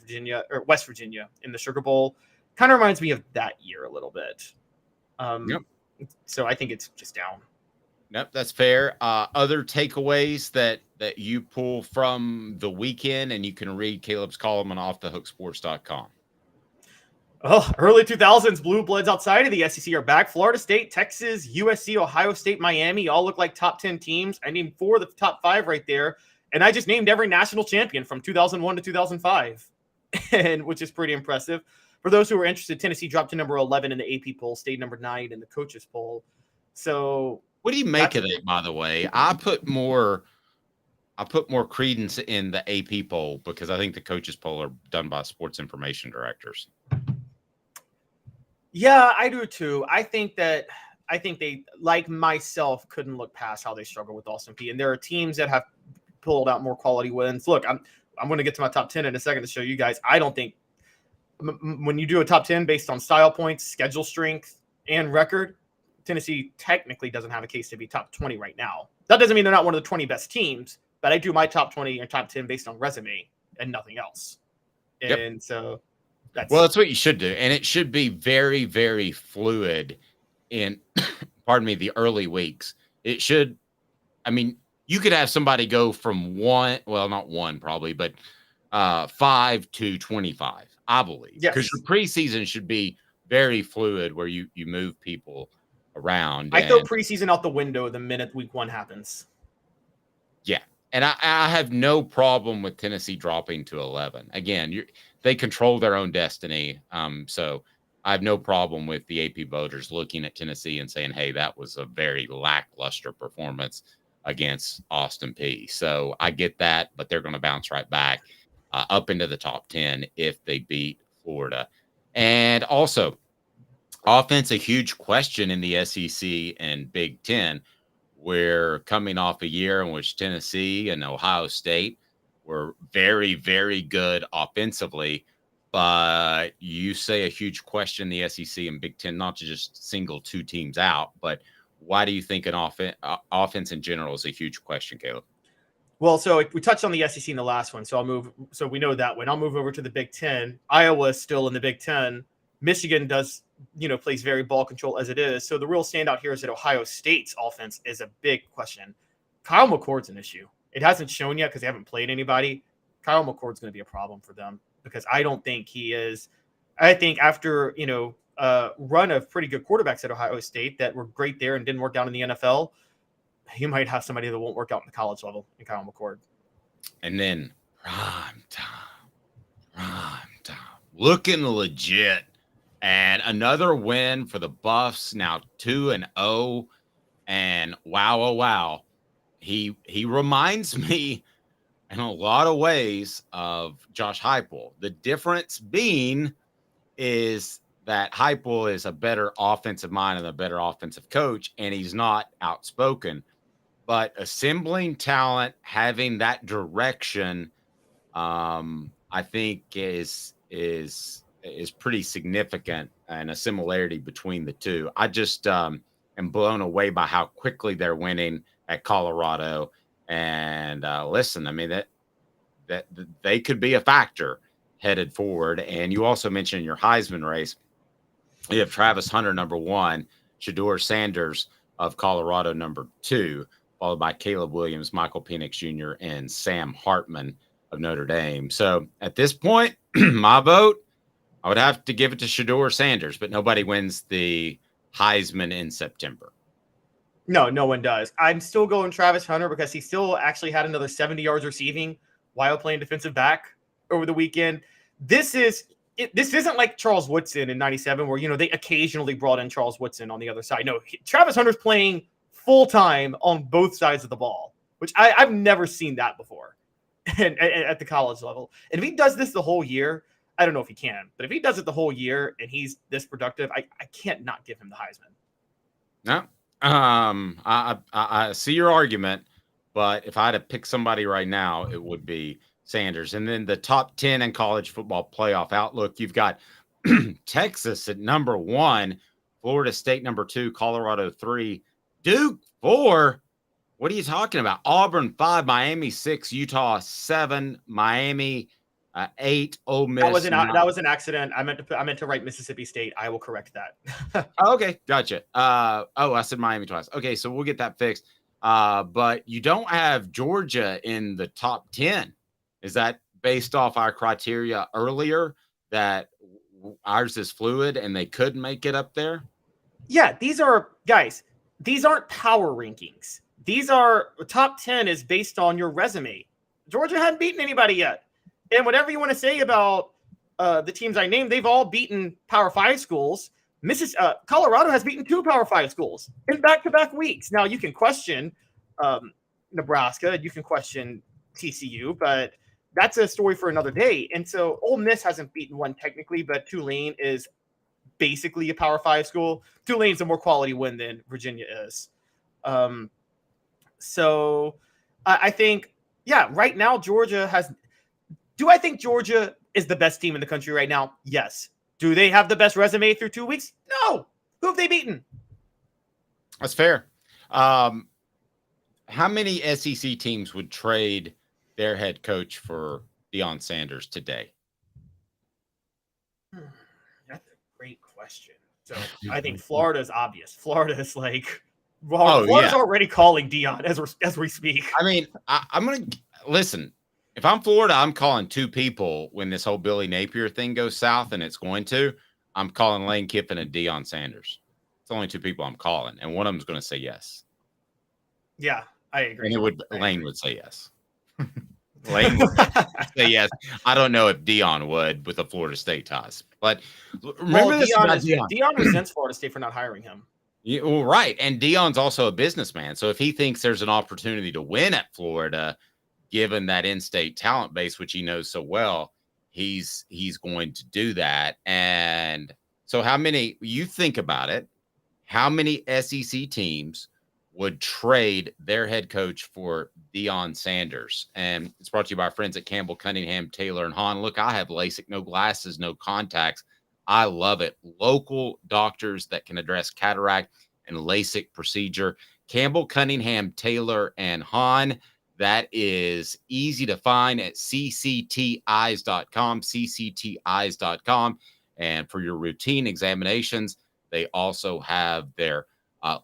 West Virginia in the Sugar Bowl. Kind of reminds me of that year a little bit. So I think it's just down. Yep, that's fair. Other takeaways that you pull from the weekend, and you can read Caleb's column on offthehooksports.com. Oh, early 2000s blue bloods outside of the SEC are back. Florida State, Texas, USC, Ohio State, Miami all look like top 10 teams. I named 4 of the top 5 right there, and I just named every national champion from 2001 to 2005, and which is pretty impressive. For those who are interested, Tennessee dropped to number 11 in the AP poll, stayed number 9 in the coaches poll. So, what do you make of it? By the way, I put more credence in the AP poll because I think the coaches poll are done by sports information directors. Yeah, I do too. I think they, like myself, couldn't look past how they struggle with Austin Peay. And there are teams that have pulled out more quality wins. Look, I'm going to get to my top 10 in a second to show you guys. I don't think when you do a top 10 based on style points, schedule strength, and record, Tennessee technically doesn't have a case to be top 20 right now. That doesn't mean they're not one of the 20 best teams, but I do my top 20 and top 10 based on resume and nothing else. And so that's what you should do. And it should be very, very fluid in, the early weeks. It should, you could have somebody go from not 1 probably, but 5 to 25, I believe. Because your preseason should be very fluid where you move people around. I throw preseason out the window the minute week 1 happens. Yeah. And I have no problem with Tennessee dropping to 11. Again, they control their own destiny. So I have no problem with the AP voters looking at Tennessee and saying, hey, that was a very lackluster performance against Austin Peay. So I get that, but they're going to bounce right back up into the top 10 if they beat Florida. And also, offense, a huge question in the SEC and Big Ten. We're coming off a year in which Tennessee and Ohio State were very, very good offensively. But you say a huge question in the SEC and Big Ten, not to just single 2 teams out, but why do you think an offense in general is a huge question, Caleb? Well, so we touched on the SEC in the last one, so we know that one. I'll move over to the Big Ten. Iowa is still in the Big Ten. Michigan plays very ball control as it is. So the real standout here is that Ohio State's offense is a big question. Kyle McCord's an issue. It hasn't shown yet because they haven't played anybody. Kyle McCord's going to be a problem for them because I don't think he is. I think after, a run of pretty good quarterbacks at Ohio State that were great there and didn't work out in the NFL, you might have somebody that won't work out in the college level in Kyle McCord. And then prime time, looking legit. And another win for the Buffs, now 2-0. And wow. He reminds me in a lot of ways of Josh Heupel. The difference being is that Heupel is a better offensive mind and a better offensive coach, and he's not outspoken. But assembling talent, having that direction, I think is pretty significant, and a similarity between the two. I just am blown away by how quickly they're winning at Colorado. And listen, that they could be a factor headed forward. And you also mentioned in your Heisman race, you have Travis Hunter, number 1, Shedeur Sanders of Colorado, number 2, followed by Caleb Williams, Michael Penix Jr., and Sam Hartman of Notre Dame. So at this point, my vote, I would have to give it to Shedeur Sanders, but nobody wins the Heisman in September. No one does. I'm still going Travis Hunter because he still actually had another 70 yards receiving while playing defensive back over the weekend. This isn't like Charles Woodson in 97 where, they occasionally brought in Charles Woodson on the other side. No, Travis Hunter's playing full-time on both sides of the ball, which I've never seen that before at the college level. And if he does this the whole year, I don't know if he can, but if he does it the whole year and he's this productive, I can't not give him the Heisman. No, I see your argument, but if I had to pick somebody right now, it would be Sanders. And then the top 10 in college football playoff outlook, you've got Texas at number 1, Florida State number 2, Colorado 3, Duke 4. What are you talking about? Auburn 5, Miami 6, Utah 7, Miami 8, Ole Miss. That was an accident. I meant to write Mississippi State. I will correct that. Okay, gotcha. I said Miami twice. Okay, so we'll get that fixed. But you don't have Georgia in the top 10. Is that based off our criteria earlier that ours is fluid and they could make it up there? Yeah, these are guys. These aren't power rankings. These are top 10 is based on your resume. Georgia hadn't beaten anybody yet. And whatever you want to say about the teams I named, they've all beaten Power 5 schools. Colorado has beaten 2 Power 5 schools in back-to-back weeks. Now, you can question Nebraska. You can question TCU, but that's a story for another day. And so Ole Miss hasn't beaten one technically, but Tulane is basically a Power 5 school. Tulane's a more quality win than Virginia is. So I think, right now Georgia has – do I think Georgia is the best team in the country right now? Yes. Do they have the best resume through 2 weeks? No. Who have they beaten? That's fair. How many SEC teams would trade their head coach for Deion Sanders today? That's a great question. So I think Florida is obvious. Florida is like – Florida's already calling Deion as we speak. I mean, I'm going to – listen, if I'm Florida, I'm calling 2 people when this whole Billy Napier thing goes south, and it's going to. I'm calling Lane Kiffin and Deion Sanders. It's only 2 people I'm calling, and one of them's going to say yes. Yeah, I agree. And Lane would say yes. Lane would say yes. I don't know if Deion would with the Florida State ties. But remember Deion resents Florida State for not hiring him. Yeah, well, right. And Deion's also a businessman. So if he thinks there's an opportunity to win at Florida, given that in-state talent base, which he knows so well, he's going to do that. And so you think about it, how many SEC teams would trade their head coach for Deion Sanders? And it's brought to you by our friends at Campbell, Cunningham, Taylor, and Hahn. Look, I have LASIK, no glasses, no contacts. I love it. Local doctors that can address cataract and LASIK procedure. Campbell, Cunningham, Taylor, and Hahn. That is easy to find at ccteyes.com, ccteyes.com. And for your routine examinations, they also have their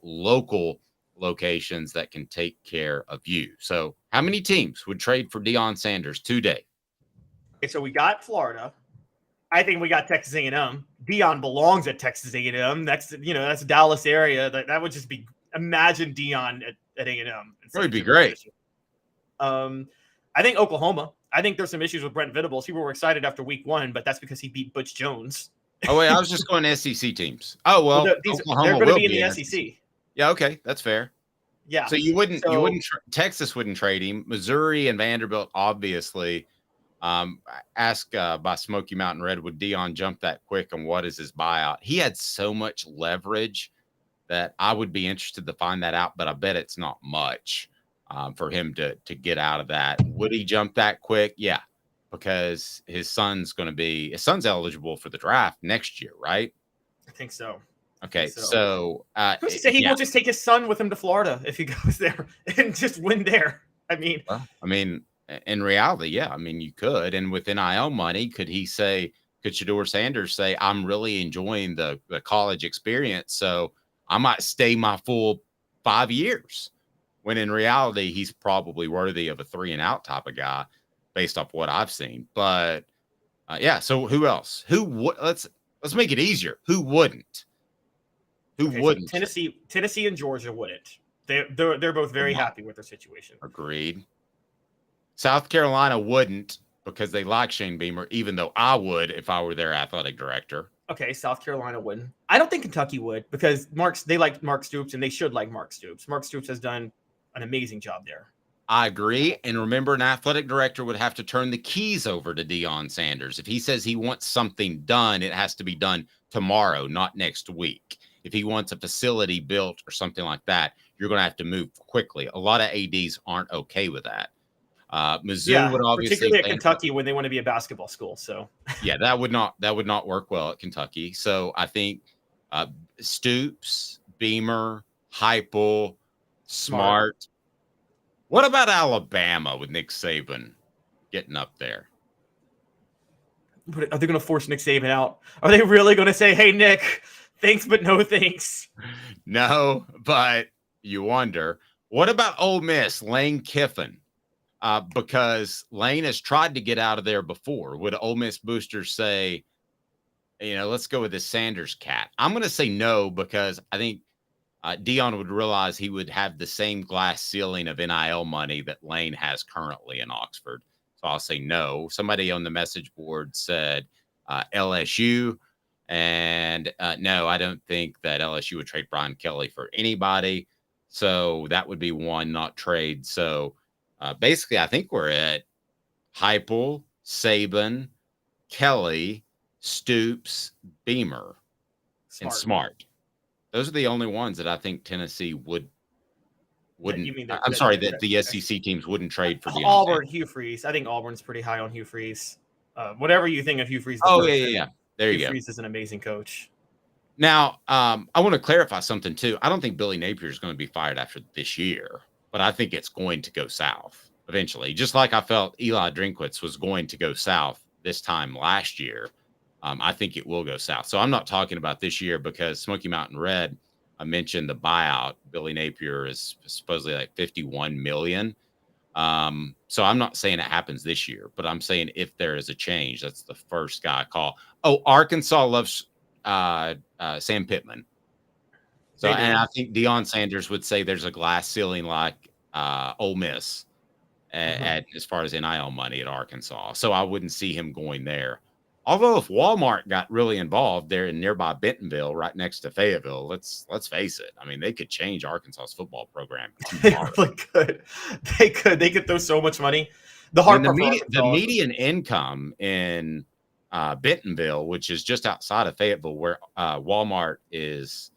local locations that can take care of you. So how many teams would trade for Deion Sanders today? Okay, so we got Florida. I think we got Texas A&M. Deion belongs at Texas A&M. That's Dallas area. That would just be, imagine Deion at A&M. That would be great. I think Oklahoma. I think there's some issues with Brent Venables. People were excited after week 1, but that's because he beat Butch Jones. Oh, wait, I was just going SEC teams. Oh, well, they're going to be in the SEC. Yeah, okay, that's fair. Yeah. So Texas wouldn't trade him. Missouri and Vanderbilt, obviously. Ask by Smoky Mountain Red, would Deion jump that quick, and what is his buyout? He had so much leverage that I would be interested to find that out, but I bet it's not much for him to get out of that. Would he jump that quick? Yeah, because his son's eligible for the draft next year, right? I think so. Okay, so he will just take his son with him to Florida if he goes there and just win there. In reality, yeah. I mean, you could. And with NIL money, could Shedeur Sanders say, I'm really enjoying the college experience, so I might stay my full 5 years? When in reality, he's probably worthy of a 3-and-out type of guy based off what I've seen. But, so who else? Let's make it easier. Who wouldn't? Wouldn't? So Tennessee and Georgia wouldn't. They're both very happy with their situation. Agreed. South Carolina wouldn't because they like Shane Beamer, even though I would if I were their athletic director. Okay, South Carolina wouldn't. I don't think Kentucky would because they like Mark Stoops, and they should like Mark Stoops. Mark Stoops has done an amazing job there. I agree. And remember, an athletic director would have to turn the keys over to Deion Sanders. If he says he wants something done, it has to be done tomorrow, not next week. If he wants a facility built or something like that, you're going to have to move quickly. A lot of ADs aren't okay with that. Mizzou would obviously, particularly at Kentucky when they want to be a basketball school. So yeah, that would not work well at Kentucky. So I think Stoops, Beamer, Heupel, Smart, What about Alabama with Nick Saban getting up there? Are they going to force Nick Saban out? Are they really going to say, hey, Nick, thanks, but no thanks? No, but you wonder. What about Ole Miss, Lane Kiffin? Because Lane has tried to get out of there before. Would Ole Miss boosters say, let's go with this Sanders cat? I'm going to say no, because I think Dion would realize he would have the same glass ceiling of NIL money that Lane has currently in Oxford. So I'll say no. Somebody on the message board said LSU. And no, I don't think that LSU would trade Brian Kelly for anybody. So that would be one, not trade. So basically, I think we're at Heupel, Saban, Kelly, Stoops, Beamer, and Smart. Those are the only ones that I think Tennessee wouldn't. I'm sorry, that the SEC teams wouldn't trade for. Auburn, Hugh Freeze. I think Auburn's pretty high on Hugh Freeze. Whatever you think of Hugh Freeze. Yeah. There you go. Hugh Freeze is an amazing coach. Now, I want to clarify something too. I don't think Billy Napier is going to be fired after this year, but I think it's going to go south eventually. Just like I felt Eli Drinkwitz was going to go south this time last year. I think it will go south. So I'm not talking about this year, because Smoky Mountain Red, I mentioned the buyout. Billy Napier is supposedly like $51 million. So I'm not saying it happens this year, but I'm saying if there is a change, that's the first guy I call. Oh, Arkansas loves Sam Pittman. So, and I think Deion Sanders would say there's a glass ceiling like Ole Miss at as far as NIL money at Arkansas. So I wouldn't see him going there. Although if Walmart got really involved there in nearby Bentonville, right next to Fayetteville, let's face it. I mean, they could change Arkansas's football program. They really could. They could throw so much money. The median income in Bentonville, which is just outside of Fayetteville, where Walmart is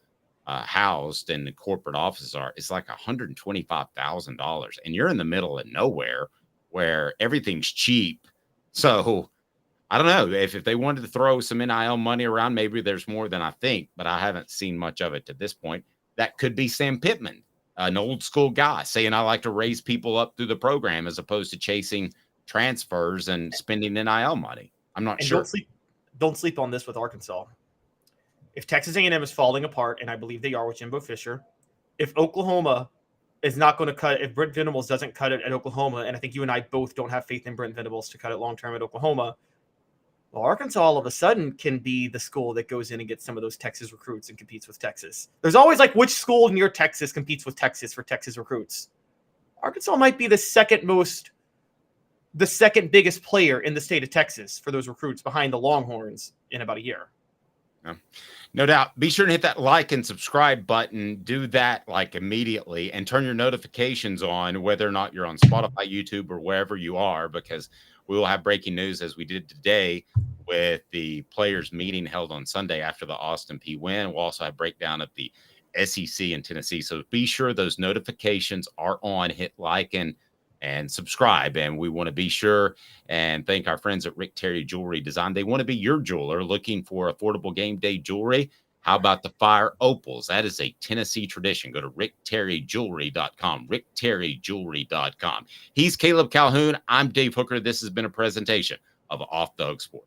housed and the corporate offices are, is like $125,000, and you're in the middle of nowhere where everything's cheap. So I don't know if they wanted to throw some NIL money around, maybe there's more than I think, but I haven't seen much of it to this point. That could be Sam Pittman, an old school guy saying, I like to raise people up through the program as opposed to chasing transfers and spending NIL money. I'm not sure. Don't sleep on this with Arkansas. If Texas A&M is falling apart, and I believe they are with Jimbo Fisher, if Oklahoma is not going to cut, if Brent Venables doesn't cut it at Oklahoma, and I think you and I both don't have faith in Brent Venables to cut it long-term at Oklahoma, well, Arkansas all of a sudden can be the school that goes in and gets some of those Texas recruits and competes with Texas. There's always like which school near Texas competes with Texas for Texas recruits. Arkansas might be the second biggest player in the state of Texas for those recruits behind the Longhorns in about a year. No doubt. Be sure to hit that like and subscribe button. Do that like immediately and turn your notifications on, whether or not you're on Spotify, YouTube, or wherever you are, because we will have breaking news as we did today with the players meeting held on Sunday after the Austin Peay win. We'll also have breakdown of the SEC in Tennessee. So be sure those notifications are on. Hit like and subscribe. And we want to be sure and thank our friends at Rick Terry Jewelry Design. They want to be your jeweler looking for affordable game day jewelry. How about the fire opals? That is a Tennessee tradition. Go to rickterryjewelry.com, rickterryjewelry.com. He's Caleb Calhoun. I'm Dave Hooker. This has been a presentation of Off the Hook Sports.